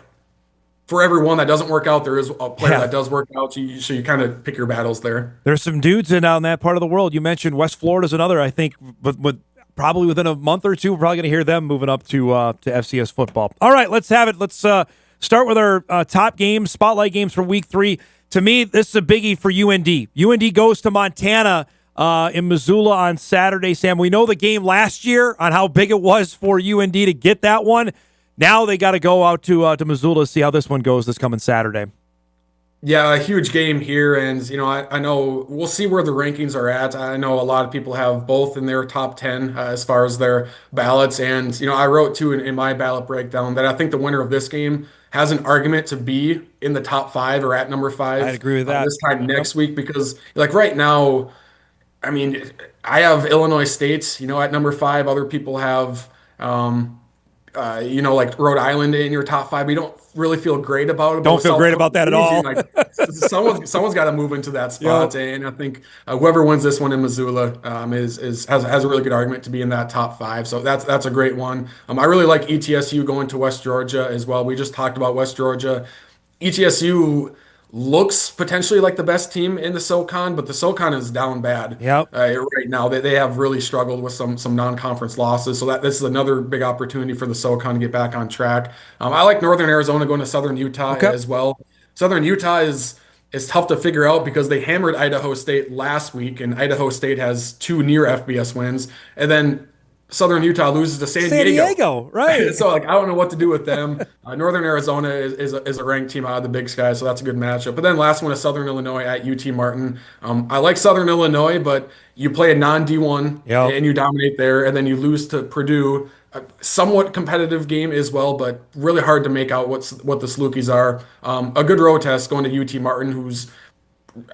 for every one that doesn't work out, there is a player that does work out. So you kind of pick your battles there. There's some dudes in that part of the world. You mentioned West Florida's another. I think with probably within a month or two, we're probably going to hear them moving up to FCS football. All right, let's have it. Let's start with our top games, spotlight games for Week 3. To me, this is a biggie for UND. UND goes to Montana in Missoula on Saturday, Sam. We know the game last year on how big it was for UND to get that one. Now they got to go out to Missoula to see how this one goes this coming Saturday. Yeah, a huge game here, and I know we'll see where the rankings are at. I know a lot of people have both in their top 10 as far as their ballots, and I wrote too in my ballot breakdown that I think the winner of this game has an argument to be in the top 5 or at number 5. I agree with that. This time next week, because like right now, I mean, I have Illinois State, at number 5. Other people have like Rhode Island in your top 5. We don't really feel great about it. Don't feel great about that at all. Someone's got to move into that spot, and I think whoever wins this one in Missoula has a really good argument to be in that top 5. So that's a great one. I really like ETSU going to West Georgia as well. We just talked about West Georgia. ETSU looks potentially like the best team in the SoCon, but the SoCon is down bad right now. They have really struggled with some non-conference losses, so this is another big opportunity for the SoCon to get back on track. I like Northern Arizona going to Southern Utah as well. Southern Utah is tough to figure out because they hammered Idaho State last week, and Idaho State has 2 near FBS wins, and then Southern Utah loses to San Diego. Right? So I don't know what to do with them. Northern Arizona is a ranked team out of the Big Sky, so that's a good matchup. But then last one is Southern Illinois at UT Martin. I like Southern Illinois, but you play a non-D1 and you dominate there, and then you lose to Purdue. A somewhat competitive game as well, but really hard to make out what the Salukis are. A good road test going to UT Martin, who's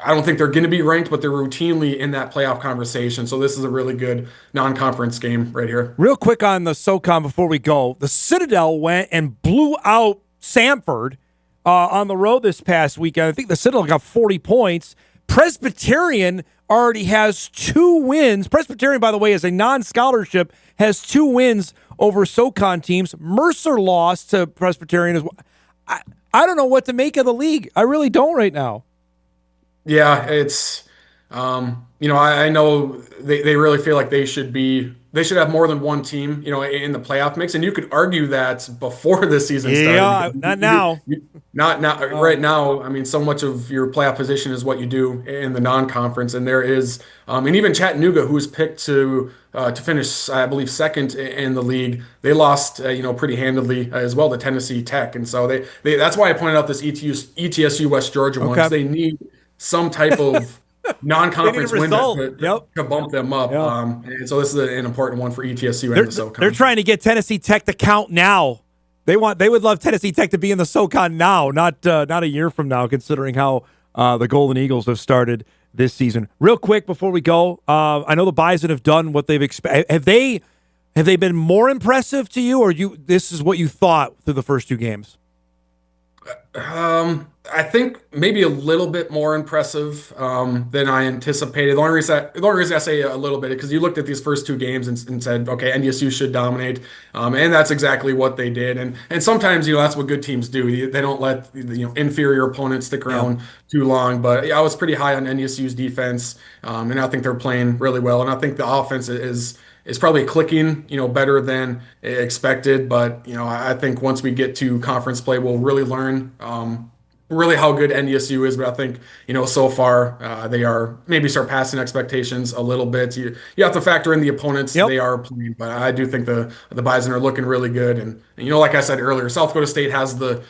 I don't think they're going to be ranked, but they're routinely in that playoff conversation. So this is a really good non-conference game right here. Real quick on the SoCon before we go. The Citadel went and blew out Samford on the road this past weekend. I think the Citadel got 40 points. Presbyterian already has 2 wins. Presbyterian, by the way, is a non-scholarship, has 2 wins over SoCon teams. Mercer lost to Presbyterian as well. I don't know what to make of the league. I really don't right now. Yeah, it's I know they really feel like they should have more than one team, in the playoff mix, and you could argue that before the season started. Yeah, not now. Not now. Right now, I mean, so much of your playoff position is what you do in the non-conference, and there is, and even Chattanooga, who was picked to finish, I believe, second in the league, they lost, pretty handily as well to Tennessee Tech, and so they that's why I pointed out this ETSU West Georgia one, because they need some type of non-conference win to bump them up. And so this is an important one for ETSU and the SoCon. They're trying to get Tennessee Tech to count now. They would love Tennessee Tech to be in the SoCon now, not a year from now, considering how the Golden Eagles have started this season. Real quick before we go, I know the Bison have done what they've expected. Have they been more impressive to you, or this is what you thought through the first 2 games? I think maybe a little bit more impressive than I anticipated. The only reason I say a little bit because you looked at these first two games and said, okay, NDSU should dominate, and that's exactly what they did. And sometimes that's what good teams do. They don't let inferior opponents stick around too long. But I was pretty high on NDSU's defense, and I think they're playing really well. And I think the offense is probably clicking, better than expected. But, I think once we get to conference play, we'll really learn really how good NDSU is. But I think, so far they are maybe surpassing expectations a little bit. You have to factor in the opponents they are playing. But I do think the Bison are looking really good. And like I said earlier, South Dakota State has the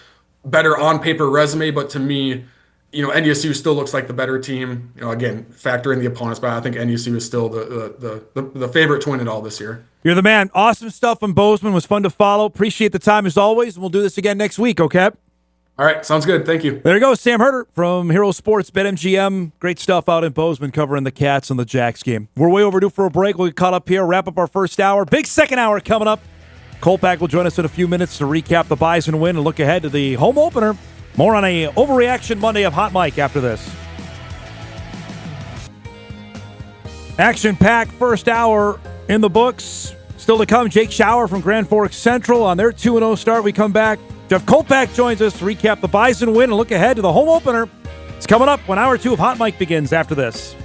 better on paper resume. But to me, NDSU still looks like the better team. Again, factor in the opponents, but I think NDSU is still the favorite to win it all this year. You're the man. Awesome stuff from Bozeman. Was fun to follow. Appreciate the time as always, and we'll do this again next week, okay? All right, sounds good. Thank you. There you go, Sam Herder from Hero Sports, BetMGM. Great stuff out in Bozeman covering the Cats and the Jacks game. We're way overdue for a break. We'll get caught up here, wrap up our first hour. Big second hour coming up. Kolpack will join us in a few minutes to recap the Bison win and look ahead to the home opener. More on a Overreaction Monday of Hot Mic after this. Action-packed first hour in the books. Still to come, Jake Schauer from Grand Forks Central on their 2-0 start. We come back. Jeff Kolpack joins us to recap the Bison win and look ahead to the home opener. It's coming up when hour 2 of Hot Mic begins after this.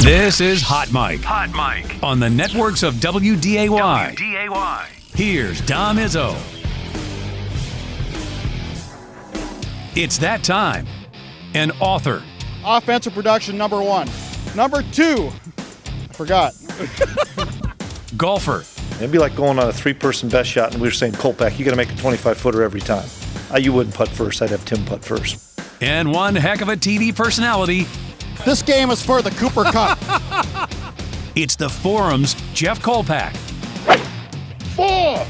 This is Hot Mic. Hot Mic. On the networks of WDAY. WDAY. Here's Dom Izzo. It's that time. An author. Offensive production, number 1. Number 2. I forgot. Golfer. It'd be like going on a 3-person best shot, and we were saying, Kolpack, you got to make a 25-footer every time. You wouldn't putt first. I'd have Tim putt first. And one heck of a TV personality. This game is for the Cooper Cup. It's the Forum's Jeff Kolpack. 4!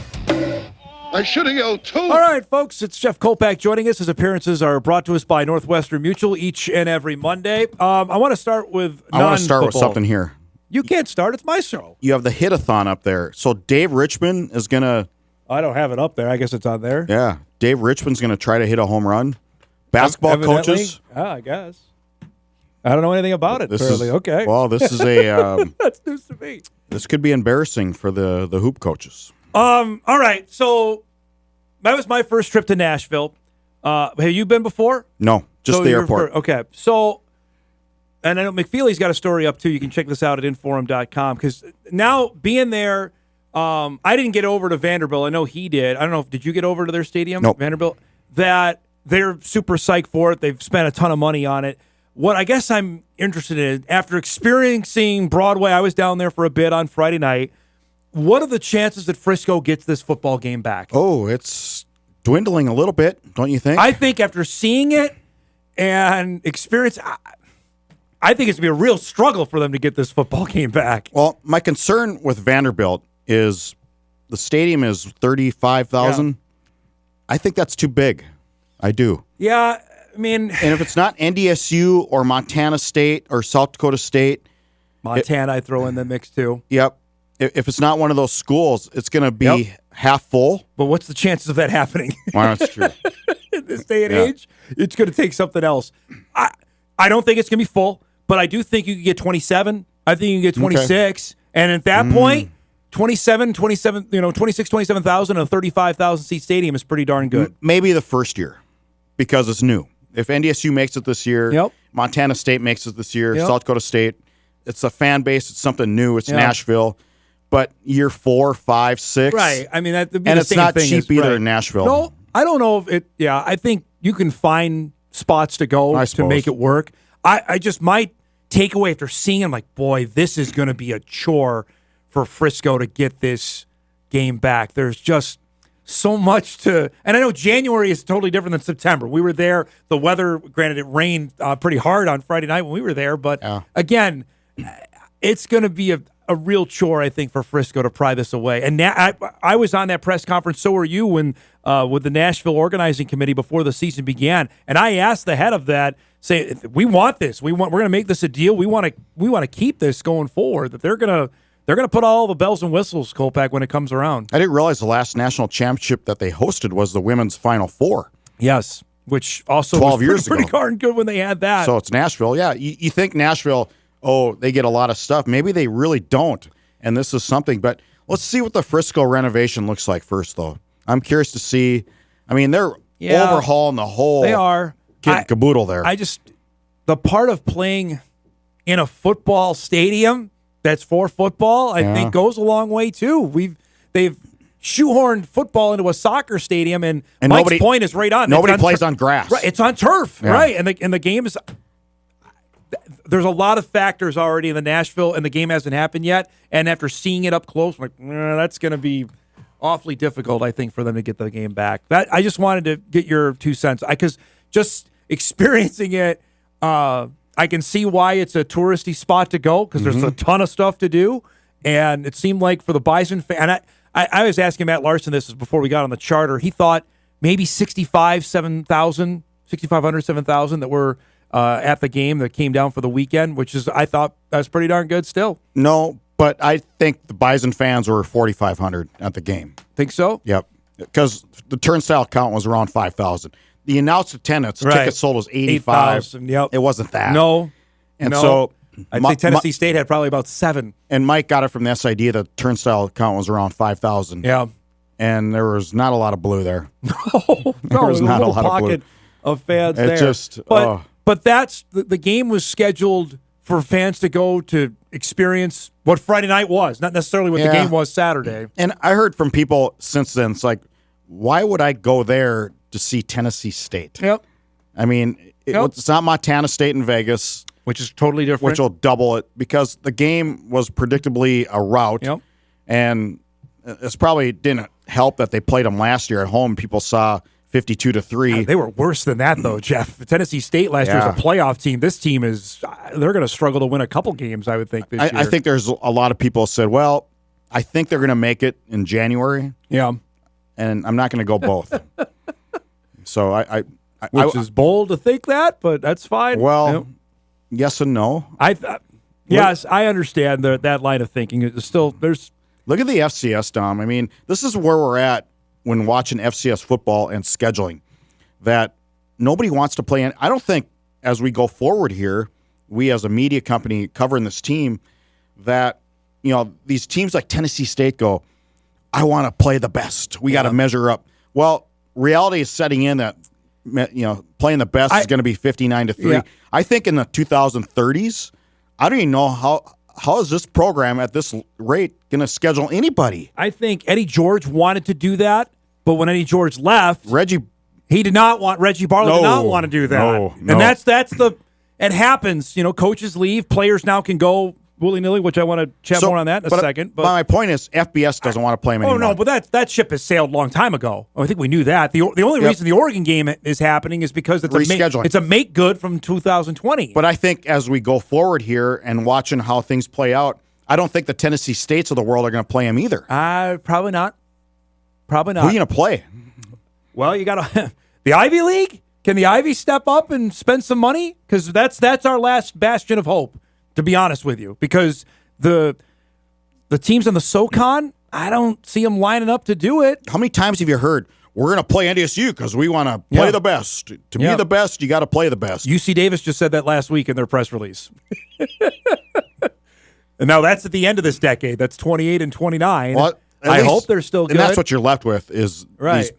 I should have yelled 2. All right, folks, it's Jeff Kolpack joining us. His appearances are brought to us by Northwestern Mutual each and every Monday. I want to start with I want to start with something here. You can't start. It's my show. You have the hit-a-thon up there. So Dave Richmond is going to... I don't have it up there. I guess it's on there. Yeah. Dave Richmond's going to try to hit a home run. Basketball coaches. I guess. I don't know anything about it. Okay. Well, this is a... That's news to me. This could be embarrassing for the hoop coaches. All right. So that was my first trip to Nashville. Have you been before? No, just the airport. Okay. So, and I know McFeely's got a story up too. You can check this out at inforum.com because now being there, I didn't get over to Vanderbilt. I know he did. I don't know. Did you get over to their stadium? Nope. Vanderbilt? That they're super psyched for it. They've spent a ton of money on it. What I guess I'm interested in, after experiencing Broadway, I was down there for a bit on Friday night. What are the chances that Frisco gets this football game back? Oh, it's dwindling a little bit, don't you think? I think after seeing it and experience, I think it's going to be a real struggle for them to get this football game back. Well, my concern with Vanderbilt is the stadium is 35,000. Yeah. I think that's too big. I do. Yeah, I mean... And if it's not NDSU or Montana State or South Dakota State... Montana, I throw in the mix too. Yep. If it's not one of those schools, it's going to be half full. But what's the chances of that happening? Well, that's true. In this day and age, it's going to take something else. I don't think it's going to be full, but I do think you can get 27. I think you can get 26. Okay. And at that point, 27,000 in a 35,000 seat stadium is pretty darn good. Maybe the first year because it's new. If NDSU makes it this year, Montana State makes it this year, South Dakota State, it's a fan base. It's something new. It's Nashville. But year 4, 5, 6. Right. I mean, that'd be and the it's same not thing cheap either in Nashville. No, I don't know if it, I think you can find spots to go to make it work. I just might take away after seeing it, I'm like, boy, this is going to be a chore for Frisco to get this game back. There's just so much to, and I know January is totally different than September. We were there. The weather, granted, it rained pretty hard on Friday night when we were there, but again, it's going to be a real chore, I think, for Frisco to pry this away. And I was on that press conference, so were you, when with the Nashville organizing committee before the season began. And I asked the head of that, say, we want this. We're going to make this a deal. We want to keep this going forward. That they're they're going to put all the bells and whistles, Kolpack, when it comes around. I didn't realize the last national championship that they hosted was the women's Final Four. Yes, which also 12 was years pretty ago. darn good when they had that. So it's Nashville. Yeah, you think Nashville, they get a lot of stuff. Maybe they really don't, and this is something. But let's see what the Frisco renovation looks like first, though. I'm curious to see. I mean, they're overhauling the whole kit and caboodle there. The part of playing in a football stadium that's for football, I think goes a long way too. They've shoehorned football into a soccer stadium, and Mike's point is right on. Nobody plays on grass. Right, it's on turf, right? And the game is. There's a lot of factors already in the Nashville, and the game hasn't happened yet. And after seeing it up close, I'm like, that's going to be awfully difficult, I think, for them to get the game back. I just wanted to get your 2 cents, because just experiencing it. I can see why it's a touristy spot to go, because there's a ton of stuff to do. And it seemed like for the Bison fan, and I was asking Matt Larson this before we got on the charter. He thought maybe 6,500, 7,000 that were at the game that came down for the weekend, which is, I thought, that's pretty darn good still. No, but I think the Bison fans were 4,500 at the game. Think so? Yep. Because the turnstile count was around 5,000. The announced attendance, tickets sold was 85. Yep. It wasn't that. No. And so I'd say Tennessee State had probably about 7. And Mike got it from this idea that turnstile count was around 5,000. Yeah. And there was not a lot of blue there. No, there was not a lot pocket of fans it there. Just, but that's the game was scheduled for fans to go to experience what Friday night was, not necessarily what the game was Saturday. And I heard from people since then, it's like, why would I go there to see Tennessee State? Yep. I mean, it's not Montana State in Vegas. Which is totally different. Which will double it, because the game was predictably a rout. Yep. And it's probably didn't help that they played them last year at home. People saw 52-3. They were worse than that, though, Jeff. The Tennessee State last year was a playoff team. This team they're going to struggle to win a couple games, I would think, this year. I think there's a lot of people said, well, I think they're going to make it in January. Yeah. And I'm not going to go both. So Which is bold to think that, but that's fine. Well, yes and no. Yes, I understand that line of thinking. It's still there's. Look at the FCS, Dom. I mean, this is where we're at when watching FCS football and scheduling. That nobody wants to play in. I don't think as we go forward here, we as a media company covering this team, that these teams like Tennessee State go, I want to play the best. We got to measure up. Well, reality is setting in that playing the best is going to be 59-3. Yeah. I think in the 2030s, I don't even know how is this program at this rate going to schedule anybody. I think Eddie George wanted to do that, but when Eddie George left, Reggie Barlow did not want to do that. No. And that's it happens. Coaches leave, players now can go willy-nilly, which I want to chat more on that in a second. But my point is, FBS doesn't want to play him anymore. Oh, no, but that ship has sailed a long time ago. I think we knew that. The only reason the Oregon game is happening is because it's a make good from 2020. But I think as we go forward here and watching how things play out, I don't think the Tennessee States of the world are going to play him either. Probably not. Probably not. Who are you going to play? Well, you got the Ivy League. Can the Ivy step up and spend some money? Because that's our last bastion of hope, to be honest with you, because the teams in the SoCon, I don't see them lining up to do it. How many times have you heard, we're going to play NDSU because we want to play the best? To be the best, you got to play the best. UC Davis just said that last week in their press release. And now that's at the end of this decade. That's 28 and 29. Well, I hope they're still good. And that's what you're left with is these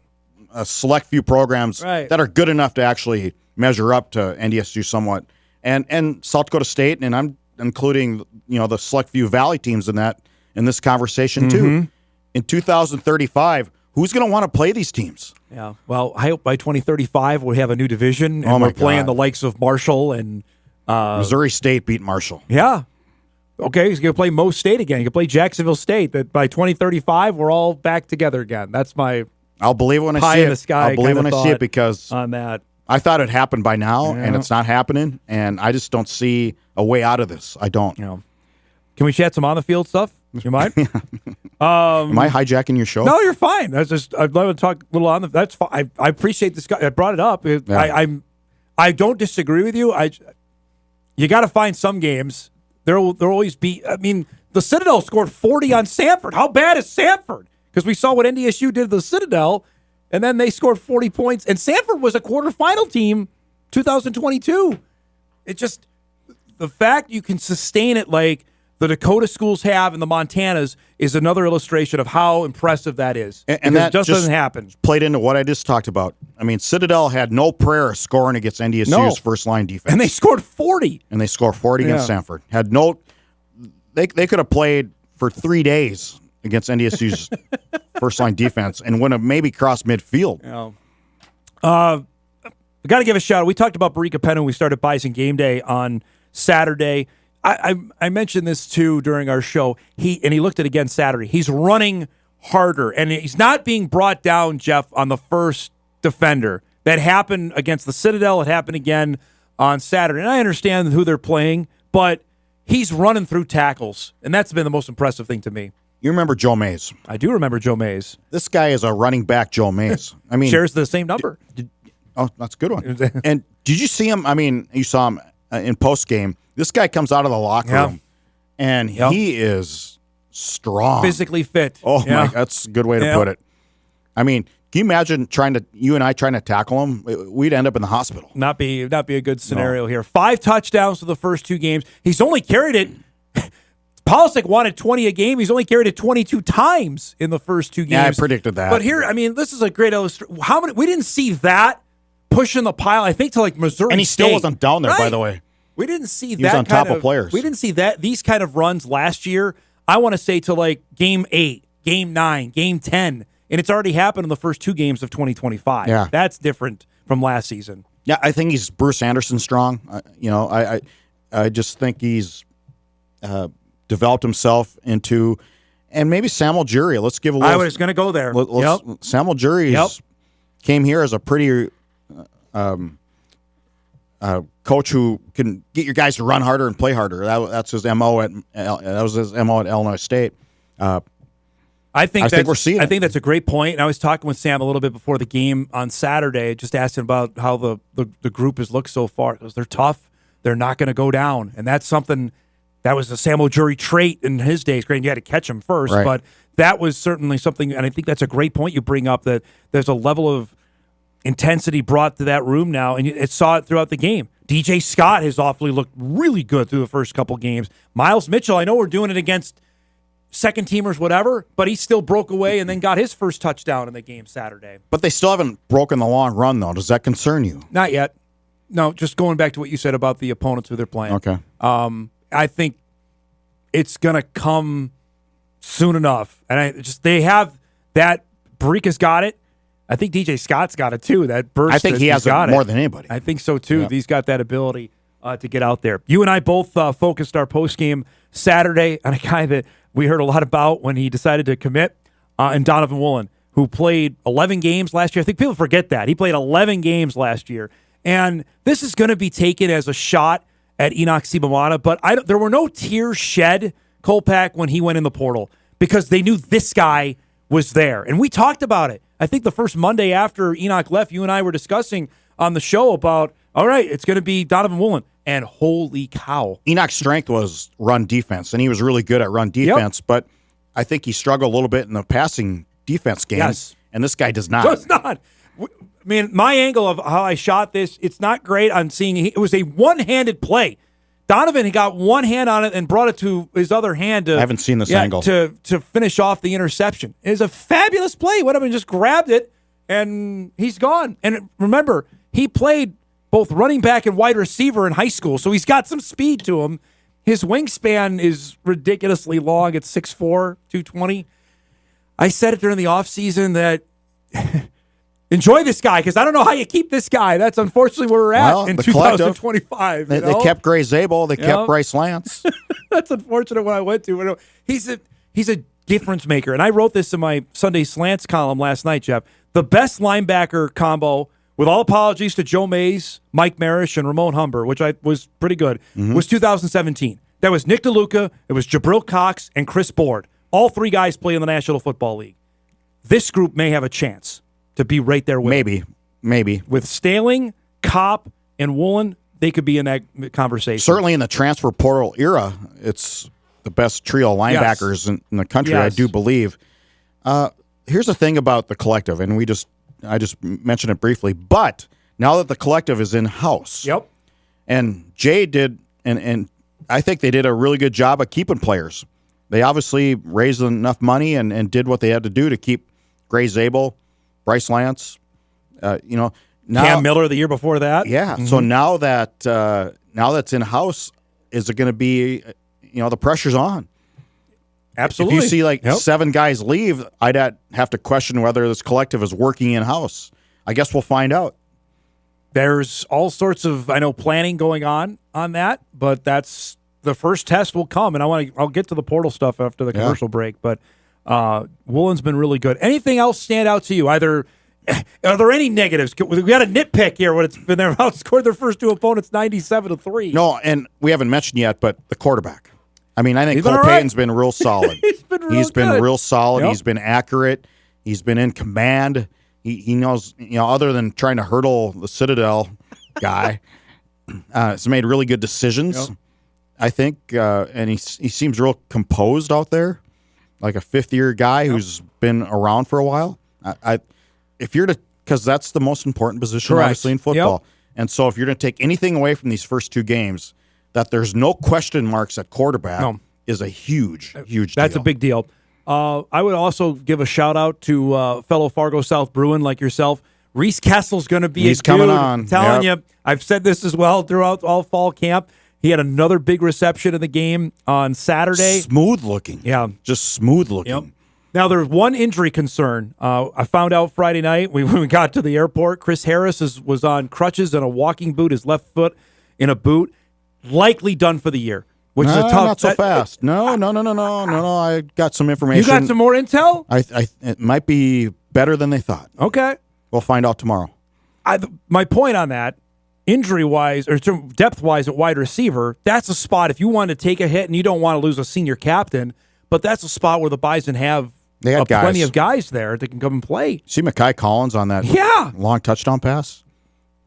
select few programs that are good enough to actually measure up to NDSU somewhat. And South Dakota State, and I'm including the select few Valley teams in this conversation too. In 2035, who's going to want to play these teams? Yeah. Well, I hope by 2035 we have a new division and we're playing the likes of Marshall and Missouri State beat Marshall. Yeah. Okay, he's going to play Mo State again. He can play Jacksonville State. That by 2035 we're all back together again. That's my I'll believe when I pie see in it. the sky. I'll believe when I see it because on that. I thought it happened by now, and it's not happening, and I just don't see a way out of this. I don't. Can we chat some on-the-field stuff? You mind? Am I hijacking your show? No, you're fine. That's just I'd love to talk a little on the. That's fine. I appreciate this guy. I brought it up. I don't disagree with you. You got to find some games. There'll always be. I mean, the Citadel scored 40 on Samford. How bad is Samford? Because we saw what NDSU did to the Citadel, and then they scored 40 points. And Samford was a quarterfinal team 2022. It just, the fact you can sustain it like the Dakota schools have and the Montanas is another illustration of how impressive that is. And that just doesn't happen. Played into what I just talked about. I mean, Citadel had no prayer scoring against NDSU's first line defense. And they scored 40. And they scored 40 against Sanford. Had no, they could have played for 3 days against NDSU's first line defense and would have maybe crossed midfield. We got to give a shout out. We talked about Barika Penn when we started Bison Game Day on Saturday. I mentioned this too during our show. He looked at it again Saturday. He's running harder, and he's not being brought down, Jeff, on the first defender. That happened against the Citadel. It happened again on Saturday. And I understand who they're playing, but he's running through tackles, and that's been the most impressive thing to me. You remember Joe Mays? I do remember Joe Mays. This guy is a running back, Joe Mays. I mean, shares the same number. That's a good one. And did you see him? I mean, you saw him in post game. This guy comes out of the locker room, and he is strong, physically fit. Oh my, that's a good way to put it. I mean, can you imagine you and I trying to tackle him? We'd end up in the hospital. Not be a good scenario here. 5 touchdowns for the first 2 games. He's only carried it. Polisic wanted 20 a game. He's only carried it 22 times in the first 2 games. Yeah, I predicted that. But here, I mean, this is a great illustration. How many? We didn't see that pushing the pile. I think to like Missouri, and he still wasn't down there. Right. By the way, we didn't see he that was on kind top of players. We didn't see these kind of runs last year. I want to say to like game 8, game 9, game 10, and it's already happened in the first 2 games of 2025. Yeah, that's different from last season. Yeah, I think he's Bruce Anderson strong. I just think he's developed himself into, and maybe Samuel Jury. Let's give a little. I was going to go there. Samuel Jury came here as a pretty coach who can get your guys to run harder and play harder. That's his MO at Illinois State. I think we're seeing it. I think that's a great point. And I was talking with Sam a little bit before the game on Saturday, just asking about how the group has looked so far. Because they're tough. They're not going to go down. And that's something that was a Samuel Jury trait in his days. Great, you had to catch him first. Right. But that was certainly something, and I think that's a great point you bring up, that there's a level of intensity brought to that room now, and it saw it throughout the game. DJ Scott has awfully looked really good through the first couple games. Miles Mitchell, I know we're doing it against second teamers, whatever, but he still broke away and then got his first touchdown in the game Saturday. But they still haven't broken the long run, though. Does that concern you? Not yet. No, just going back to what you said about the opponents who they're playing. Okay. I think it's going to come soon enough. And they have that. Barika's got it. I think DJ Scott's got it too. That burst. I think he has it more than anybody. I think so too. Yeah. He's got that ability to get out there. You and I both focused our post game Saturday on a guy that we heard a lot about when he decided to commit, and Donovan Woolen, who played 11 games last year. I think people forget that he played 11 games last year, and this is going to be taken as a shot at Enoch Sibamana. But there were no tears shed, Kolpack, when he went in the portal, because they knew this guy was there, and we talked about it. I think the first Monday after Enoch left, you and I were discussing on the show about, all right, it's going to be Donovan Woolen. And holy cow. Enoch's strength was run defense, and he was really good at run defense, but I think he struggled a little bit in the passing defense game, and this guy does not. Does not. I mean, my angle of how I shot this, it's not great on seeing. It was a one-handed play. Donovan, he got one hand on it and brought it to his other hand. I haven't seen this angle. To finish off the interception. It was a fabulous play. Went up and just grabbed it, and he's gone. And remember, he played both running back and wide receiver in high school, so he's got some speed to him. His wingspan is ridiculously long. It's 6'4", 220. I said it during the offseason that enjoy this guy, because I don't know how you keep this guy. That's unfortunately where we're at in 2025. They kept Gray Zabel. They kept Bryce Lance. That's unfortunate what I went to. He's a difference maker. And I wrote this in my Sunday Slants column last night, Jeff. The best linebacker combo, with all apologies to Joe Mays, Mike Marish, and Ramon Humber, which was pretty good, was 2017. That was Nick DeLuca, it was Jabril Cox, and Chris Board. All 3 guys play in the National Football League. This group may have a chance to be right there with Maybe. With Staling, Kopp, and Woolen, they could be in that conversation. Certainly in the transfer portal era, it's the best trio of linebackers in the country, I do believe. Here's the thing about the collective, and I just mentioned it briefly, but now that the collective is in-house, and Jay did, and I think they did a really good job of keeping players. They obviously raised enough money and did what they had to do to keep Gray Zabel, Bryce Lance, now, Cam Miller the year before that. Yeah. So now that's in-house, is it going to be, the pressure's on. Absolutely. If you see 7 guys leave, I'd have to question whether this collective is working in-house. I guess we'll find out. There's all sorts of, planning going on that, but that's the first test will come, and I'll get to the portal stuff after the commercial break, but Woolen's been really good. Anything else stand out to you? Are there any negatives? We got a nitpick here when it's been they're outscored their first 2 opponents 97-3. No, and we haven't mentioned yet, but the quarterback. I think Cole right. Payton's been real solid. He's been real solid. Yep. He's been accurate. He's been in command. He knows, other than trying to hurdle the Citadel guy, has made really good decisions. Yep. I think, and he seems real composed out there, like a 5th-year guy who's been around for a while. Because that's the most important position, obviously, in football. Yep. And so if you're going to take anything away from these first 2 games, that there's no question marks at quarterback is a huge deal. That's a big deal. I would also give a shout-out to fellow Fargo South Bruin like yourself. Reese Kessel's going to be He's coming on. I'm telling you, I've said this as well throughout all fall camp. He had another big reception in the game on Saturday. Smooth looking. Yeah. Just smooth looking. Yep. Now, there's one injury concern. I found out Friday night when we got to the airport, Chris Harris was on crutches and a walking boot, his left foot in a boot, likely done for the year, which is a tough. Not so fast. No. I got some information. You got some more intel? It might be better than they thought. Okay. We'll find out tomorrow. My point on that, injury-wise or depth-wise at wide receiver, that's a spot if you want to take a hit and you don't want to lose a senior captain, but that's a spot where the Bison have plenty of guys there that can come and play. See Mekhi Collins on that long touchdown pass?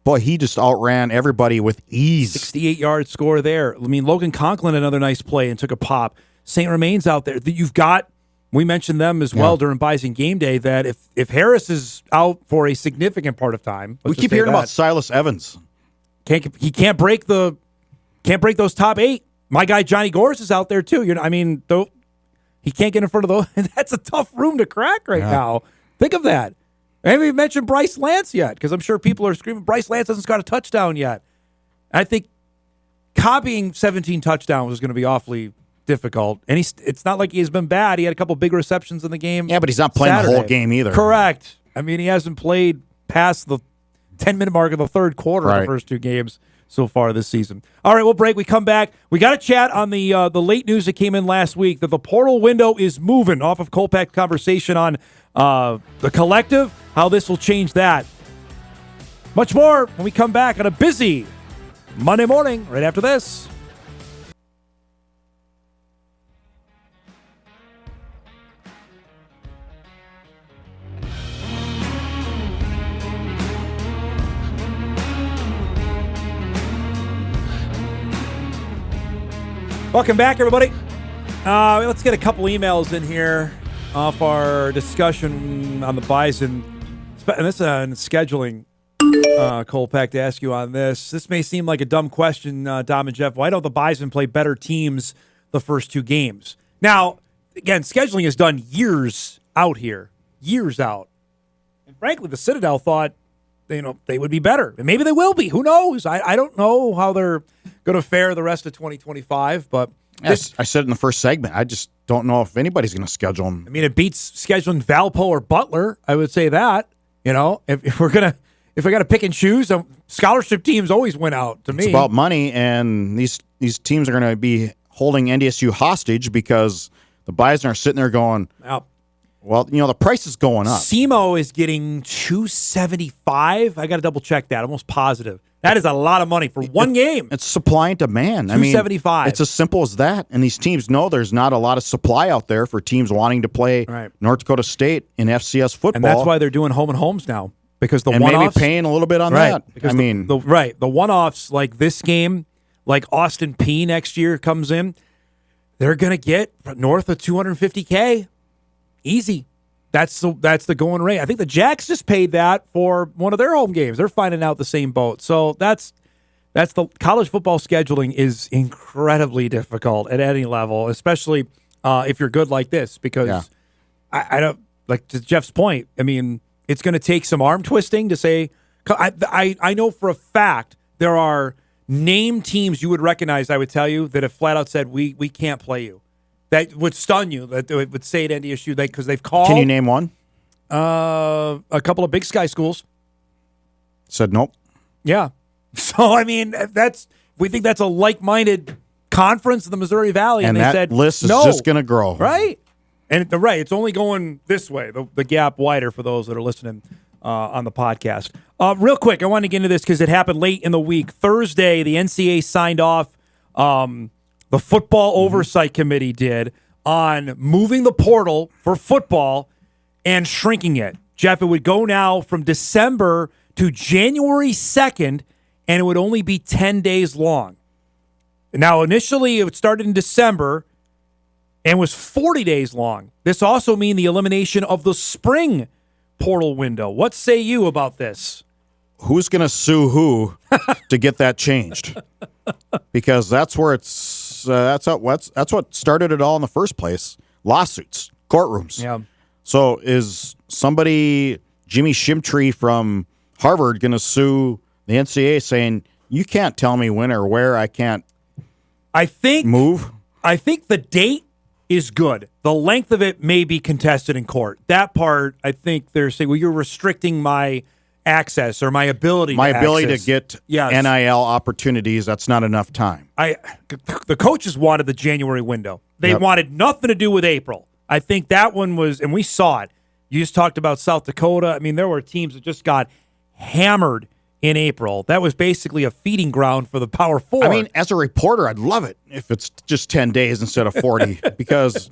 Boy, he just outran everybody with ease. 68-yard score there. Logan Conklin, another nice play and took a pop. St. Romain's out there. You've got, we mentioned them as well during Bison game day, that if Harris is out for a significant part of time. We keep hearing about Silas Evans. He can't break those top 8. My guy Johnny Gores is out there too. He can't get in front of those. That's a tough room to crack right now. Think of that. I haven't even mentioned Bryce Lance yet, because I'm sure people are screaming, Bryce Lance hasn't got a touchdown yet. I think copying 17 touchdowns is going to be awfully difficult. And it's not like he's been bad. He had a couple big receptions in the game. Yeah, but he's not playing the whole game either. Correct. He hasn't played past the 10-minute mark of the third quarter in the first 2 games so far this season. All right, we'll break. We come back. We got a chat on the late news that came in last week that the portal window is moving off of Kolpack's conversation on the collective, how this will change that. Much more when we come back on a busy Monday morning right after this. Welcome back, everybody. Let's get a couple emails in here off our discussion on the Bison. And this is scheduling, Kolpack, to ask you on this. This may seem like a dumb question, Dom and Jeff. Why don't the Bison play better teams the first 2 games? Now, again, scheduling is done years out here. Years out. And frankly, the Citadel thought they would be better. And maybe they will be. Who knows? I don't know how they're going to fare the rest of 2025, but I said in the first segment, I just don't know if anybody's going to schedule them. It beats scheduling Valpo or Butler. I would say that. If we got to pick and choose, scholarship teams always win out. To me, it's about money, and these teams are going to be holding NDSU hostage because the Bison are sitting there going, well, the price is going up. SEMO is getting $275. I got to double check that. Almost positive. That is a lot of money for one game. It's supply and demand. $275. It's as simple as that. And these teams know there's not a lot of supply out there for teams wanting to play North Dakota State in FCS football. And that's why they're doing home and homes now, because the one-offs, maybe paying a little bit on that. Because the one-offs like this game, like Austin P next year comes in. they're going to get north of $250K. Easy. That's the going rate. I think the Jacks just paid that for one of their home games. They're finding out the same boat. So that's the college football scheduling is incredibly difficult at any level, especially if you're good like this, because I don't, like to Jeff's point, I mean, it's going to take some arm twisting to say, I know for a fact there are named teams you would recognize, I would tell you, that have flat out said, we can't play you. That would stun you, that it would say to NDSU, because they've called. Can you name one? A couple of Big Sky schools. Said nope. Yeah. So, I mean, we think that's a like-minded conference in the Missouri Valley. And they that said, list is no. just going to grow. Right. And it's only going this way, the gap wider for those that are listening on the podcast. Real quick, I want to get into this because it happened late in the week. Thursday, the NCAA signed off, the Football Oversight Committee did, on moving the portal for football and shrinking it. Jeff, it would go now from December to January 2nd, and it would only be 10 days long. Now, initially, it started in December and was 40 days long. This also means the elimination of the spring portal window. What say you about this? Who's going to sue who to get that changed? Because that's where that's what started it all in the first place. Lawsuits, courtrooms. Yeah. So is somebody, Jimmy Shimtree from Harvard, going to sue the NCAA saying, you can't tell me when or where I can't move? I think the date is good. The length of it may be contested in court. That part, I think they're saying, well, you're restricting my access or my ability to get NIL opportunities. That's not enough time. The coaches wanted the January window. They wanted nothing to do with April. I think that one was, and we saw it. You just talked about South Dakota. I mean, there were teams that just got hammered in April. That was basically a feeding ground for the Power Four. I mean, as a reporter, I'd love it if it's just 10 days instead of 40 because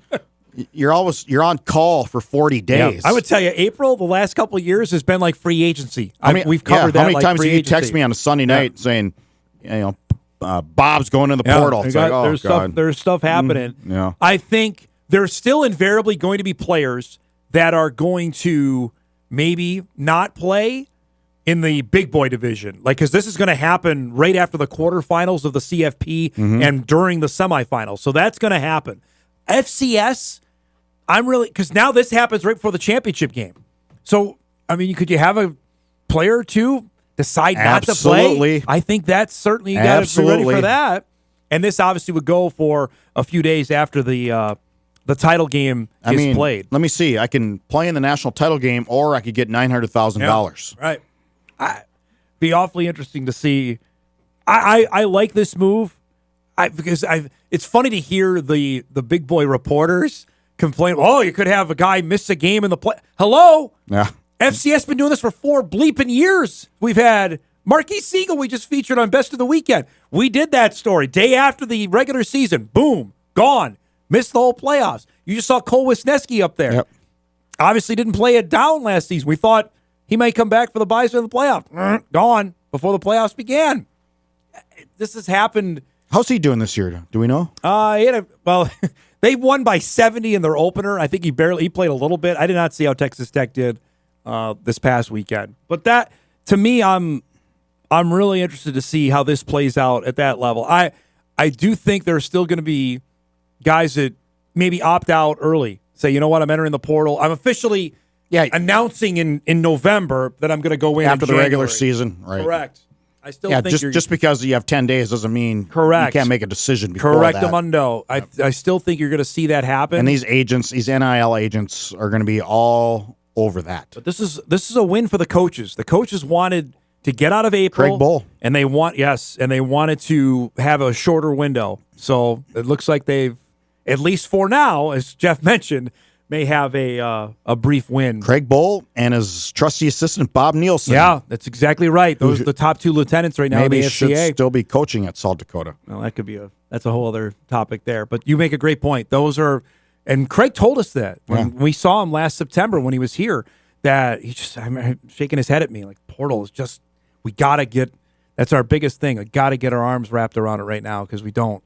you're on call for 40 days. Yeah. I would tell you, April, the last couple of years has been like free agency. We've covered that. How many like times free did you agency. text me on a Sunday night saying, Bob's going in the portal? It's like, oh, God. There's stuff happening. Yeah. I think there's still invariably going to be players that are going to maybe not play in the big boy division. Because this is going to happen right after the quarterfinals of the CFP and during the semifinals. So that's going to happen. FCS, because now this happens right before the championship game. So, I mean, could you have a player or two decide not to play? I think that's certainly, you got to be ready for that. And this obviously would go for a few days after the title game is played. Let me see. I can play in the national title game, or I could get $900,000. Yeah, right. Be awfully interesting to see. I like this move because it's funny to hear the big boy reporters complain. Oh, you could have a guy miss a game in the play. Hello? Yeah. FCS been doing this for 4 bleeping years. We've had Marquis Siegel we just featured on Best of the Weekend. We did that story. Day after the regular season. Boom. Gone. Missed the whole playoffs. You just saw Cole Wisniewski up there. Yep. Obviously didn't play it down last season. We thought he might come back for the Bison in the playoffs. Gone before the playoffs began. This has happened. How's he doing this year? Do we know? They won by 70 in their opener. I think he played a little bit. I did not see how Texas Tech did this past weekend. But that, to me, I'm really interested to see how this plays out at that level. I do think there's still going to be guys that maybe opt out early. Say, you know what, I'm entering the portal. I'm officially announcing in November that I'm going to go in after the regular season. Right. Correct. I still think just because you have 10 days doesn't mean you can't make a decision before Correct, that. Correctamundo. I still think you're going to see that happen. And these NIL agents are going to be all over that. But this is a win for the coaches. The coaches wanted to get out of April. Craig Bull. And they wanted to have a shorter window. So it looks like they've, at least for now, as Jeff mentioned, may have a brief win. Craig Bull and his trusty assistant, Bob Nielsen. Yeah, that's exactly right. Those are the top two lieutenants right now in the Maybe should FCA. still be coaching at South Dakota. Well, that could be that's a whole other topic there. But you make a great point. Those are, and Craig told us that when we saw him last September when he was here, that I'm shaking his head at me like, portal is just, we got to get, that's our biggest thing. We got to get our arms wrapped around it right now because we don't.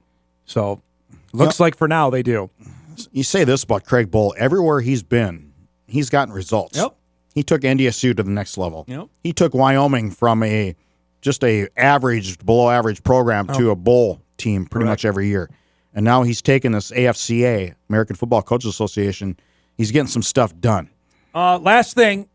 So Looks like for now they do. You say this about Craig Bull. Everywhere he's been, he's gotten results. Yep. He took NDSU to the next level. Yep. He took Wyoming from just a average, below average program to a bowl team pretty much every year. And now he's taken this AFCA, American Football Coaches Association. He's getting some stuff done. Last thing,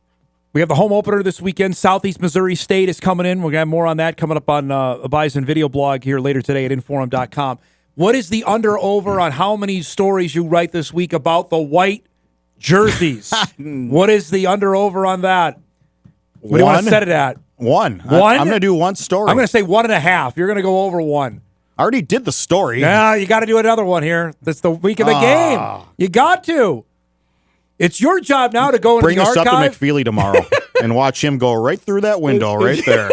we have the home opener this weekend. Southeast Missouri State is coming in. We're going to have more on that coming up on a Bison video blog here later today at Inforum.com. What is the under-over on how many stories you write this week about the white jerseys? What is the under-over on that? What do you want to set it at? One. One? I'm going to do one story. I'm going to say 1.5. You're going to go over one. I already did the story. Yeah, you got to do another one here. That's the week of the game. You got to. It's your job now to go into the archive. Bring us up to McFeely tomorrow and watch him go right through that window right there.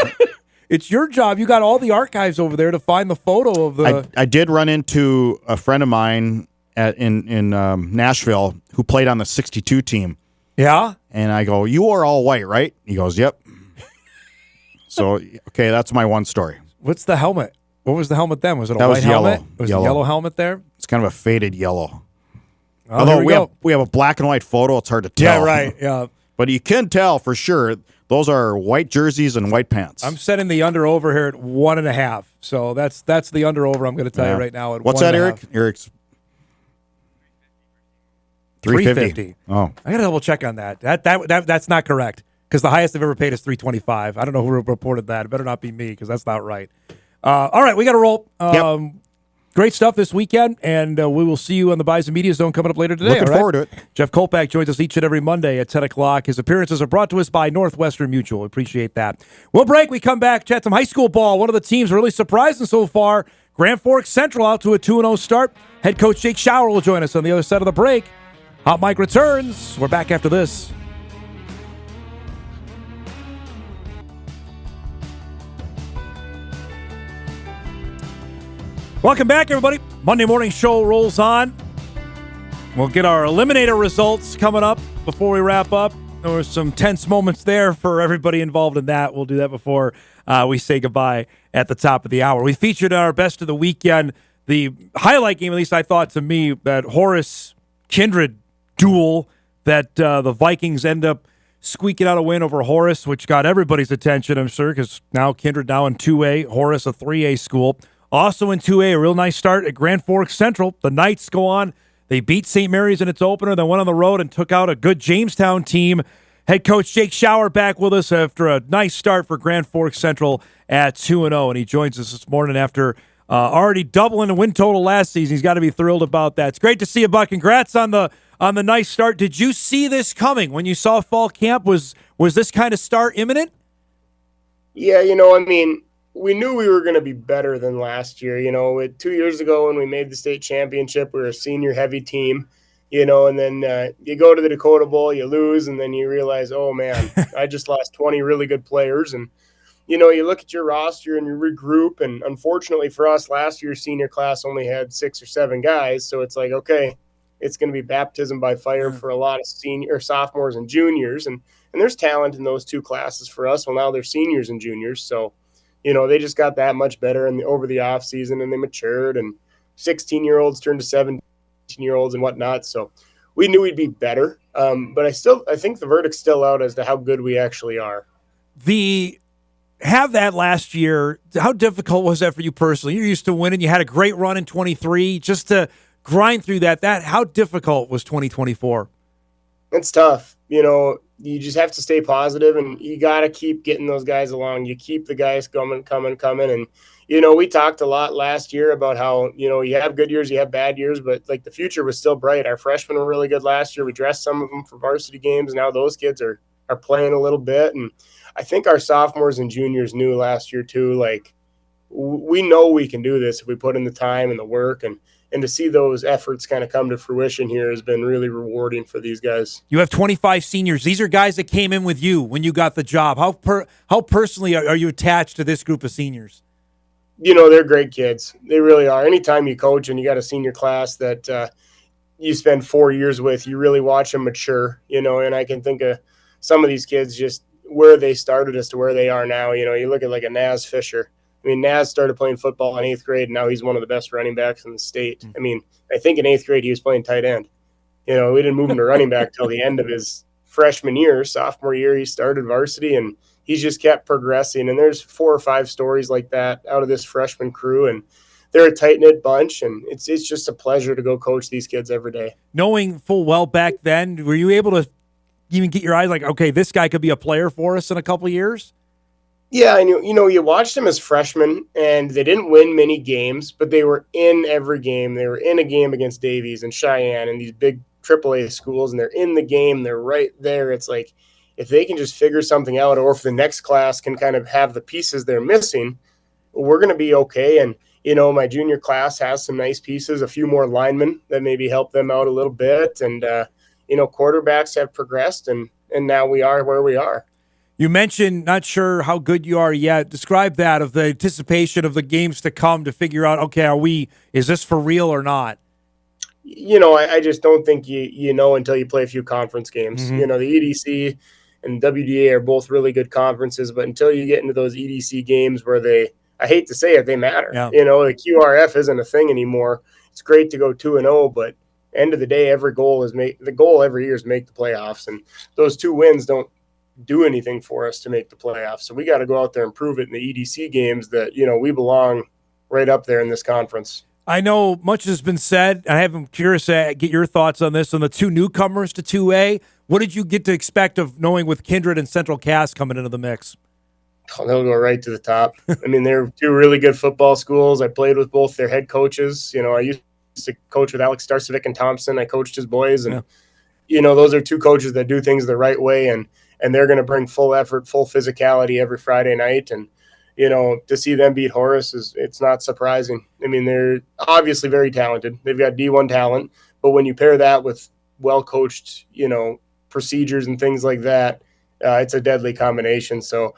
It's your job. You got all the archives over there to find the photo of the... I did run into a friend of mine in Nashville who played on the 62 team. Yeah? And I go, you are all white, right? He goes, yep. So, okay, that's my one story. What's the helmet? What was the helmet then? Was it a that white was yellow. helmet? Was it a yellow helmet there? It's kind of a faded yellow. Oh, although we have a black and white photo, it's hard to tell. Yeah, right. Yeah. But you can tell for sure those are white jerseys and white pants. I'm setting the under over here at 1.5. So that's the under over I'm going to tell you right now at What's 1.5. that, Eric? Eric's 350. Oh. I got to double check on that. That's not correct because the highest I've ever paid is 325. I don't know who reported that. It better not be me because that's not right. All right, we got to roll. Great stuff this weekend, and we will see you on the Bison Media Zone coming up later today. Looking forward to it. Jeff Kolpack joins us each and every Monday at 10 o'clock. His appearances are brought to us by Northwestern Mutual. Appreciate that. We'll break. We come back, chat some high school ball. One of the teams really surprising so far, Grand Forks Central out to a 2-0 start. Head coach Jake Schauer will join us on the other side of the break. Hot Mike returns. We're back after this. Welcome back, everybody. Monday morning show rolls on. We'll get our eliminator results coming up before we wrap up. There were some tense moments there for everybody involved in that. We'll do that before we say goodbye at the top of the hour. We featured our best of the weekend. The highlight game, at least I thought to me, that Horace-Kindred duel that the Vikings end up squeaking out a win over Horace, which got everybody's attention, I'm sure, because now Kindred now in 2A, Horace a 3A school. Also in 2A, a real nice start at Grand Forks Central. The Knights go on. They beat St. Mary's in its opener, then went on the road and took out a good Jamestown team. Head coach Jake Schauer back with us after a nice start for Grand Forks Central at 2-0, and he joins us this morning after already doubling the win total last season. He's got to be thrilled about that. It's great to see you, Buck. Congrats on the nice start. Did you see this coming when you saw fall camp? Was this kind of start imminent? Yeah, we knew we were going to be better than last year. 2 years ago when we made the state championship, we were a senior-heavy team, and then you go to the Dakota Bowl, you lose, and then you realize, oh, man, I just lost 20 really good players. And, you look at your roster and you regroup, and unfortunately for us, last year's senior class only had 6 or 7 guys, so it's like, okay, it's going to be baptism by fire for a lot of sophomores and juniors, and there's talent in those two classes for us. Well, now they're seniors and juniors, so they just got that much better over the off season, and they matured, and 16-year-olds turned to 17-year-olds and whatnot. So we knew we'd be better. But I think the verdict's still out as to how good we actually are. Have that last year, how difficult was that for you personally? You're used to winning. You had a great run in 23. Just to grind through that how difficult was 2024? It's tough. You just have to stay positive, and you got to keep getting those guys along. You keep the guys coming. And, we talked a lot last year about how, you have good years, you have bad years, but the future was still bright. Our freshmen were really good last year. We dressed some of them for varsity games. And now those kids are playing a little bit. And I think our sophomores and juniors knew last year too, we know we can do this if we put in the time and the work, and to see those efforts kind of come to fruition here has been really rewarding for these guys. You have 25 seniors. These are guys that came in with you when you got the job. How personally are you attached to this group of seniors? They're great kids. They really are. Anytime you coach and you got a senior class that you spend 4 years with, you really watch them mature, and I can think of some of these kids just where they started as to where they are now. You look at a Naz Fisher. I mean, Naz started playing football in 8th grade, and now he's one of the best running backs in the state. I mean, I think in 8th grade he was playing tight end. We didn't move him to running back till the end of his freshman year. Sophomore year, he started varsity, and he's just kept progressing. And there's 4 or 5 stories like that out of this freshman crew, and they're a tight-knit bunch, and it's just a pleasure to go coach these kids every day. Knowing full well back then, were you able to even get your eyes like, okay, this guy could be a player for us in a couple of years? Yeah, I knew. You watched them as freshmen, and they didn't win many games, but they were in every game. They were in a game against Davies and Cheyenne and these big AAA schools, and they're in the game. They're right there. It's like if they can just figure something out, or if the next class can kind of have the pieces they're missing, we're going to be okay. And my junior class has some nice pieces, a few more linemen that maybe help them out a little bit, and quarterbacks have progressed, and now we are where we are. You mentioned not sure how good you are yet. Describe that, of the anticipation of the games to come, to figure out, okay, is this for real or not? I just don't think you know until you play a few conference games. Mm-hmm. The EDC and WDA are both really good conferences, but until you get into those EDC games where I hate to say it, they matter. Yeah. The QRF isn't a thing anymore. It's great to go 2-0, but end of the day, the goal every year is make the playoffs, and those 2 wins don't do anything for us to make the playoffs. So we got to go out there and prove it in the EDC games that, we belong right up there in this conference. I know much has been said. I'm curious to get your thoughts on this, on the 2 newcomers to 2A. What did you get to expect of knowing with Kindred and Central Cass coming into the mix? Oh, they'll go right to the top. I mean, they're 2 really good football schools. I played with both their head coaches. I used to coach with Alex Starcevic and Thompson. I coached his boys, and those are 2 coaches that do things the right way, and they're going to bring full effort, full physicality every Friday night. And, to see them beat Horace it's not surprising. I mean, they're obviously very talented. They've got D1 talent, but when you pair that with well-coached, procedures and things like that, it's a deadly combination. So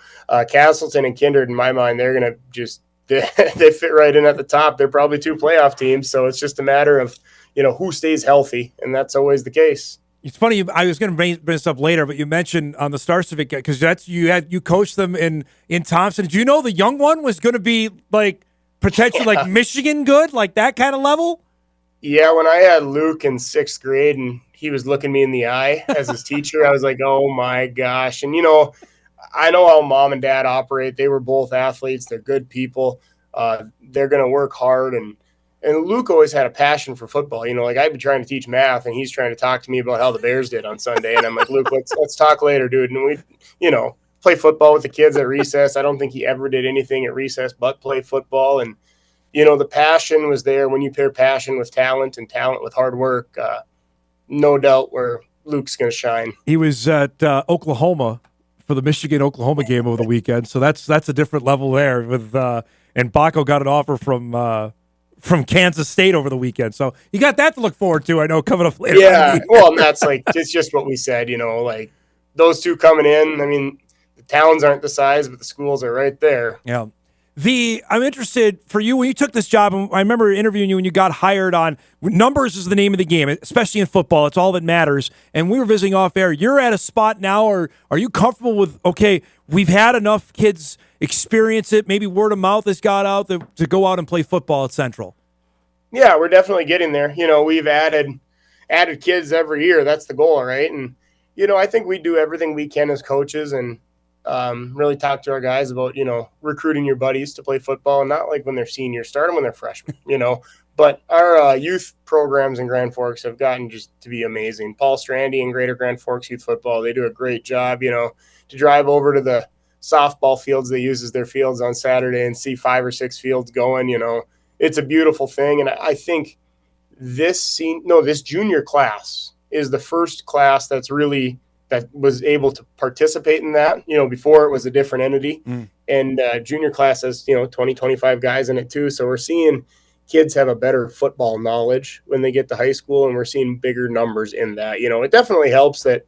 Castleton and Kindred, in my mind, they're going to they fit right in at the top. They're probably 2 playoff teams. So it's just a matter of, who stays healthy. And that's always the case. It's funny. I was going to bring this up later, but you mentioned on the Starcevic, because you coached them in Thompson. Did you know the young one was going to be like potentially like Michigan good, like that kind of level? Yeah, when I had Luke in 6th grade and he was looking me in the eye as his teacher, I was like, oh my gosh. And I know how mom and dad operate. They were both athletes. They're good people. They're going to work hard, and Luke always had a passion for football. I'd be trying to teach math, and he's trying to talk to me about how the Bears did on Sunday. And I'm like, Luke, let's talk later, dude. And we, play football with the kids at recess. I don't think he ever did anything at recess but play football. And, the passion was there. When you pair passion with talent and talent with hard work, no doubt where Luke's going to shine. He was at Oklahoma for the Michigan-Oklahoma game over the weekend. So that's a different level there. And Baco got an offer from Kansas State over the weekend. So you got that to look forward to, I know, coming up later. Yeah, well, and that's it's just what we said, those 2 coming in. I mean, the towns aren't the size, but the schools are right there. Yeah. I'm interested for you when you took this job, and I remember interviewing you when you got hired on numbers is the name of the game, especially in football. It's all that matters. And we were visiting off air. You're at a spot now, or are you comfortable with, okay, we've had enough kids experience it, maybe word of mouth has got out to go out and play football at Central? Yeah, we're definitely getting there. We've added kids every year. That's the goal, right? And, I think we do everything we can as coaches, and really talk to our guys about, recruiting your buddies to play football, and not like when they're seniors, start them when they're freshmen, But our youth programs in Grand Forks have gotten just to be amazing. Paul Strandy and Greater Grand Forks Youth Football, they do a great job, to drive over to the softball fields they use as their fields on Saturday and see 5 or 6 fields going, it's a beautiful thing. And I think this junior class is the first class that was able to participate in that. Before it was a different entity. And junior class has, 20, 25 guys in it too. So we're seeing kids have a better football knowledge when they get to high school, and we're seeing bigger numbers in that. It definitely helps that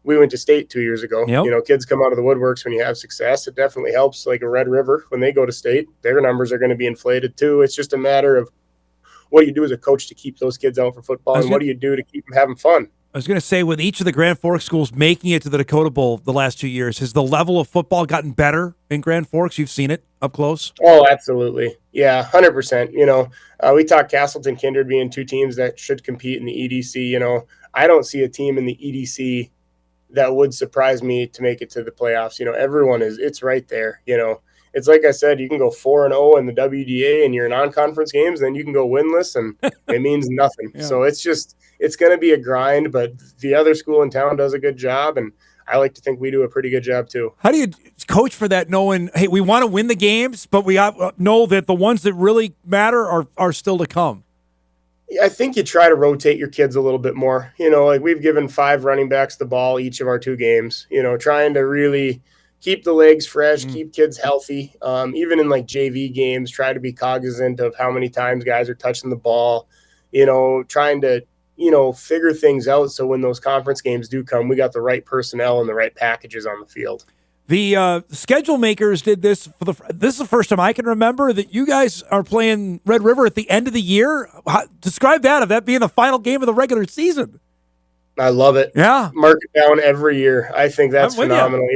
we went to state 2 years ago. Yep. Kids come out of the woodworks when you have success. It definitely helps, like a Red River, when they go to state, their numbers are going to be inflated too. It's just a matter of what do you do as a coach to keep those kids out for football, and what do you do to keep them having fun? I was going to say, with each of the Grand Forks schools making it to the Dakota Bowl the last 2 years, has the level of football gotten better in Grand Forks? You've seen it up close? Oh, absolutely. Yeah, 100%. We talked Castleton Kindred being two teams that should compete in the EDC. I don't see a team in the EDC that would surprise me to make it to the playoffs. Everyone it's right there. It's like I said, you can go 4-0 in the WDA and you're non-conference games, then you can go winless and it means nothing. Yeah. So it's going to be a grind, but the other school in town does a good job, and I like to think we do a pretty good job too. How do you coach for that, knowing, hey, we want to win the games, but we know that the ones that really matter are still to come? I think you try to rotate your kids a little bit more. Like we've given 5 running backs the ball each of our 2 games, trying to really keep the legs fresh, keep kids healthy. Even in like JV games, try to be cognizant of how many times guys are touching the ball, trying to, figure things out. So when those conference games do come, we got the right personnel and the right packages on the field. The schedule makers did this this is the first time I can remember that you guys are playing Red River at the end of the year. Describe that, of that being the final game of the regular season. I love it. Yeah. Mark it down every year. I think that's phenomenal.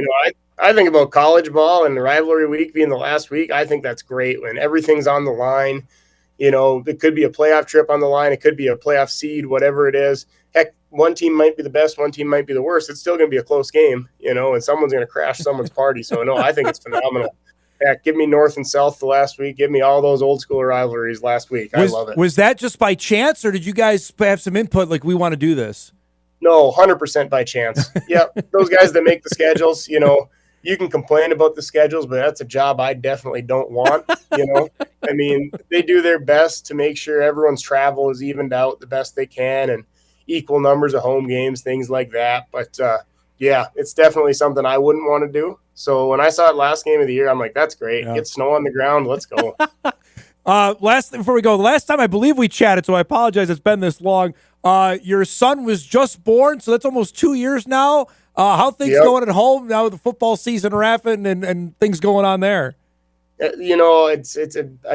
I think about college ball and the rivalry week being the last week. I think that's great when everything's on the line. It could be a playoff trip on the line. It could be a playoff seed, whatever it is. Heck, one team might be the best, one team might be the worst. It's still going to be a close game, and someone's going to crash someone's party. So, no, I think it's phenomenal. Heck, give me North and South the last week. Give me all those old school rivalries last week. I love it. Was that just by chance, or did you guys have some input, like, we want to do this? No, 100% by chance. Yeah, those guys that make the schedules, you can complain about the schedules, but that's a job I definitely don't want. They do their best to make sure everyone's travel is evened out the best they can and equal numbers of home games, things like that. But yeah, it's definitely something I wouldn't want to do. So when I saw it last game of the year, I'm like, that's great. Yeah. Get snow on the ground. Let's go. Before we go, the last time I believe we chatted, so I apologize it's been this long. Your son was just born, so that's almost 2 years now. How things going at home now with the football season wrapping and things going on there? I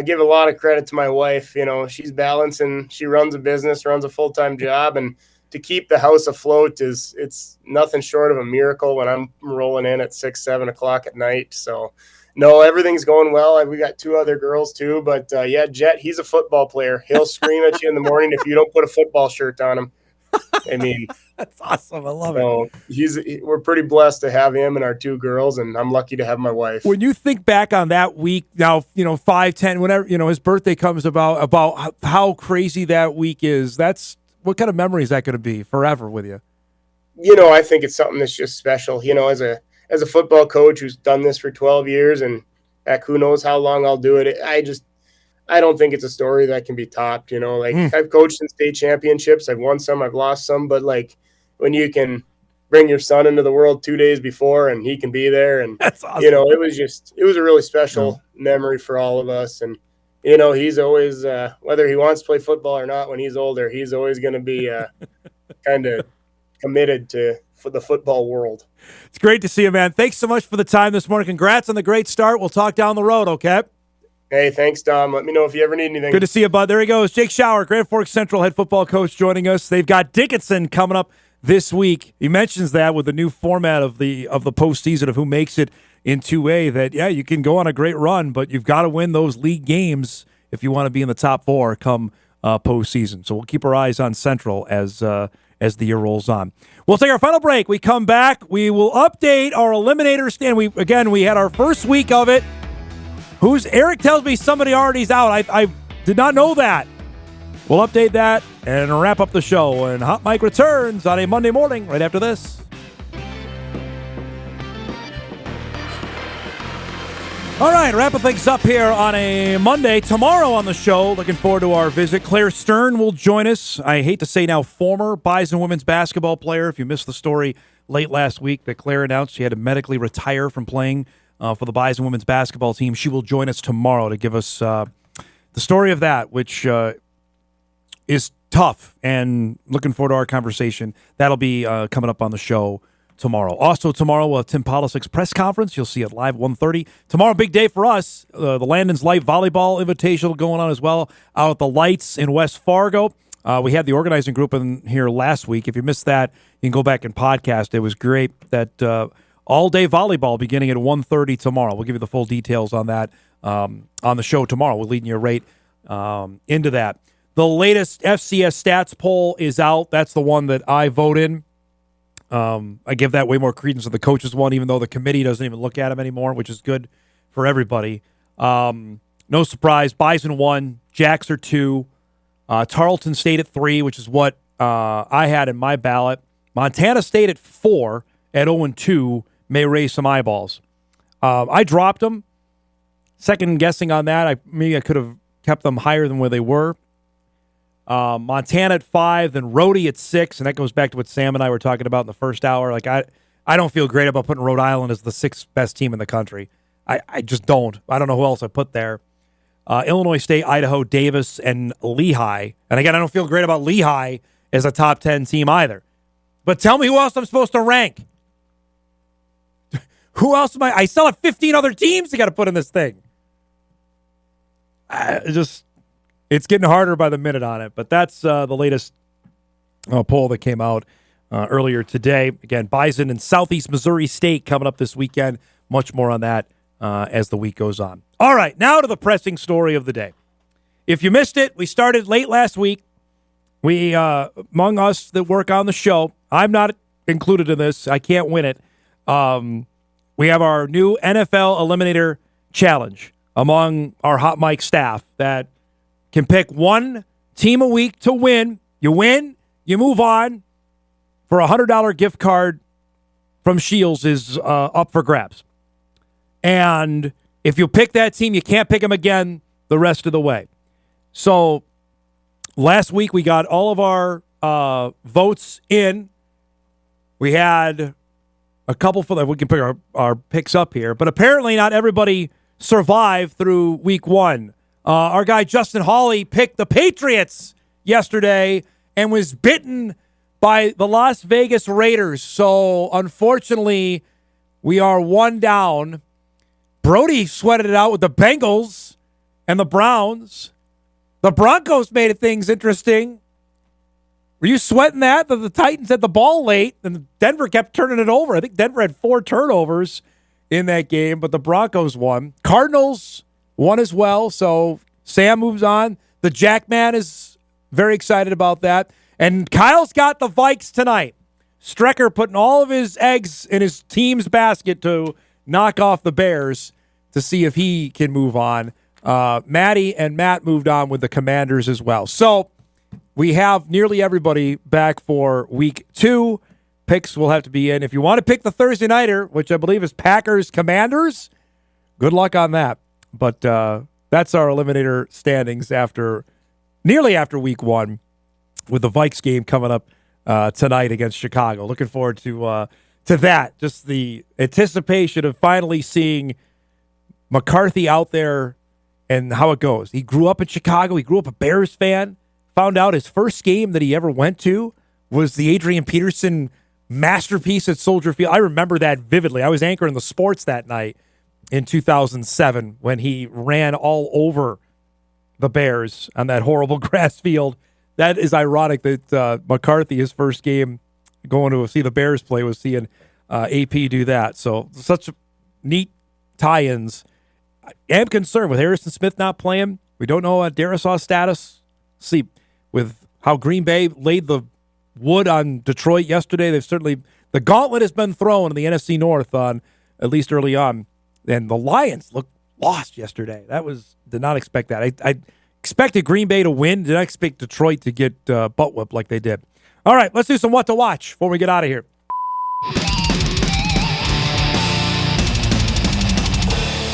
give a lot of credit to my wife. She's balancing. She runs a business, runs a full-time job, and to keep the house afloat it's nothing short of a miracle when I'm rolling in at 6, 7 o'clock at night. So, no, everything's going well. We got 2 other girls too, but Jet, he's a football player. He'll scream at you in the morning if you don't put a football shirt on him. That's awesome. I love it. We're pretty blessed to have him and our 2 girls, and I'm lucky to have my wife. When you think back on that week now, 5, 10, whenever, his birthday comes about how crazy that week is, what kind of memory is that going to be forever with you? I think it's something that's just special, as a football coach who's done this for 12 years and heck, who knows how long I'll do it. I don't think it's a story that can be topped, I've coached in state championships. I've won some, I've lost some, but when you can bring your son into the world 2 days before and he can be there, and that's awesome. It was a really special memory for all of us. And he's always whether he wants to play football or not when he's older, he's always going to be kind of committed for the football world. It's great to see you, man. Thanks so much for the time this morning. Congrats on the great start. We'll talk down the road, okay? Hey, thanks, Dom. Let me know if you ever need anything. Good to see you, bud. There he goes. Jake Schauer, Grand Forks Central head football coach, joining us. They've got Dickinson coming up this week. He mentions that with the new format of the postseason of who makes it in 2A, that, you can go on a great run, but you've got to win those league games if you want to be in the top 4 come postseason. So we'll keep our eyes on Central as the year rolls on. We'll take our final break. We come back. We will update our eliminator stand. We had our first week of it. Eric tells me somebody already's out. I did not know that. We'll update that and wrap up the show. And Hot Mike returns on a Monday morning right after this. All right, wrapping things up here on a Monday. Tomorrow on the show, looking forward to our visit. Claire Stern will join us. I hate to say now former Bison women's basketball player. If you missed the story late last week that Claire announced she had to medically retire from playing for the Bison women's basketball team. She will join us tomorrow to give us the story of that, which is tough, and looking forward to our conversation. That'll be coming up on the show tomorrow. Also tomorrow, we'll have Tim Polisek's press conference. You'll see it live 1:30. Tomorrow, big day for us. The Landon's Light Volleyball Invitational going on as well out at the Lights in West Fargo. We had the organizing group in here last week. If you missed that, you can go back and podcast. It was great. That all-day volleyball beginning at 1:30 tomorrow. We'll give you the full details on that on the show tomorrow. We're leading you right into that. The latest FCS stats poll is out. That's the one that I vote in. I give that way more credence than the coaches one, even though the committee doesn't even look at them anymore, which is good for everybody. No surprise. Bison 1, Jacks are 2, Tarleton State at 3, which is what I had in my ballot. Montana State at 4 at 0-2 may raise some eyeballs. I dropped them. Second guessing on that, maybe I could have kept them higher than where they were. Montana at 5, then Rhody at 6, and that goes back to what Sam and I were talking about in the first hour. Like I don't feel great about putting Rhode Island as the 6th best team in the country. I just don't. I don't know who else I put there. Illinois State, Idaho, Davis, and Lehigh. And again, I don't feel great about Lehigh as a top 10 team either. But tell me who else I'm supposed to rank. Who else am I still have 15 other teams I got to put in this thing. It's getting harder by the minute on it, but that's the latest poll that came out earlier today. Again, Bison and Southeast Missouri State coming up this weekend. Much more on that as the week goes on. All right, now to the pressing story of the day. If you missed it, we started late last week. We, among us that work on the show, I'm not included in this. I can't win it. We have our new NFL Eliminator Challenge among our Hot Mic staff that can pick one team a week to win. You win, you move on. For a $100 gift card from Shields is up for grabs. And if you pick that team, you can't pick them again the rest of the way. So last week we got all of our votes in. We had a couple for that. We can pick our picks up here. But apparently not everybody survived through week 1. Our guy Justin Hawley picked the Patriots yesterday and was bitten by the Las Vegas Raiders. So, unfortunately, we are one down. Brody sweated it out with the Bengals and the Browns. The Broncos made things interesting. Were you sweating that the Titans had the ball late and Denver kept turning it over? I think Denver had 4 turnovers in that game, but the Broncos won. Cardinals won as well, so Sam moves on. The Jackman is very excited about that. And Kyle's got the Vikes tonight. Strecker putting all of his eggs in his team's basket to knock off the Bears to see if he can move on. Maddie and Matt moved on with the Commanders as well. So we have nearly everybody back for week 2. Picks will have to be in. If you want to pick the Thursday nighter, which I believe is Packers-Commanders, good luck on that. But that's our eliminator standings nearly after week 1, with the Vikes game coming up tonight against Chicago. Looking forward to that. Just the anticipation of finally seeing McCarthy out there and how it goes. He grew up in Chicago. He grew up a Bears fan. Found out his first game that he ever went to was the Adrian Peterson masterpiece at Soldier Field. I remember that vividly. I was anchoring the sports that night in 2007 when he ran all over the Bears on that horrible grass field. That is ironic that McCarthy, his first game going to see the Bears play, was seeing AP do that. So such neat tie-ins. I am concerned with Harrison Smith not playing. We don't know Darrisaw's status. See, with how Green Bay laid the wood on Detroit yesterday, the gauntlet has been thrown in the NFC North on, at least early on. And the Lions looked lost yesterday. Did not expect that. I expected Green Bay to win. Did not expect Detroit to get butt whipped like they did. All right, let's do some What to Watch before we get out of here.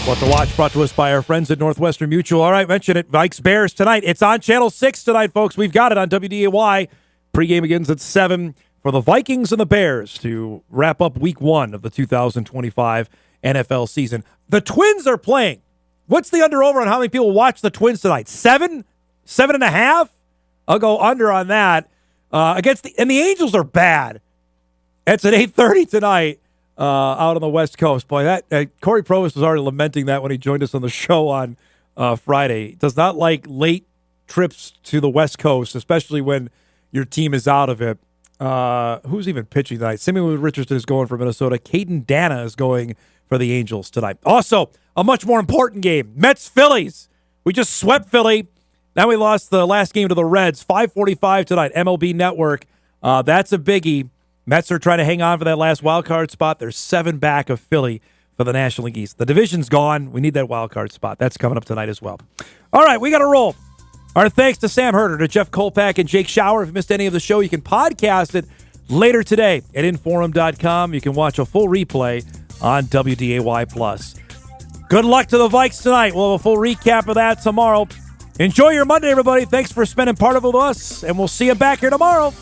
What to Watch brought to us by our friends at Northwestern Mutual. All right, mention it. Vikes Bears tonight. It's on Channel 6 tonight, folks. We've got it on WDAY. Pregame begins at 7 for the Vikings and the Bears to wrap up week 1 of the 2025 NFL season. The Twins are playing. What's the under-over on how many people watch the Twins tonight? 7? 7.5? I'll go under on that. And the Angels are bad. It's at 8:30 tonight out on the West Coast. Boy, that Corey Provis was already lamenting that when he joined us on the show on Friday. He does not like late trips to the West Coast, especially when your team is out of it. Who's even pitching tonight? Samuel Richardson is going for Minnesota. Caden Dana is going for the Angels tonight. Also, a much more important game, Mets-Phillies. We just swept Philly. Now we lost the last game to the Reds, 5:45 tonight, MLB Network. That's a biggie. Mets are trying to hang on for that last wild card spot. They're 7 back of Philly for the National League East. The division's gone. We need that wild card spot. That's coming up tonight as well. All right, we got to roll. Our thanks to Sam Herder, to Jeff Kolpack, and Jake Schauer. If you missed any of the show, you can podcast it later today at Inforum.com. You can watch a full replay on WDAY+. Good luck to the Vikes tonight. We'll have a full recap of that tomorrow. Enjoy your Monday, everybody. Thanks for spending part of it with us, and we'll see you back here tomorrow.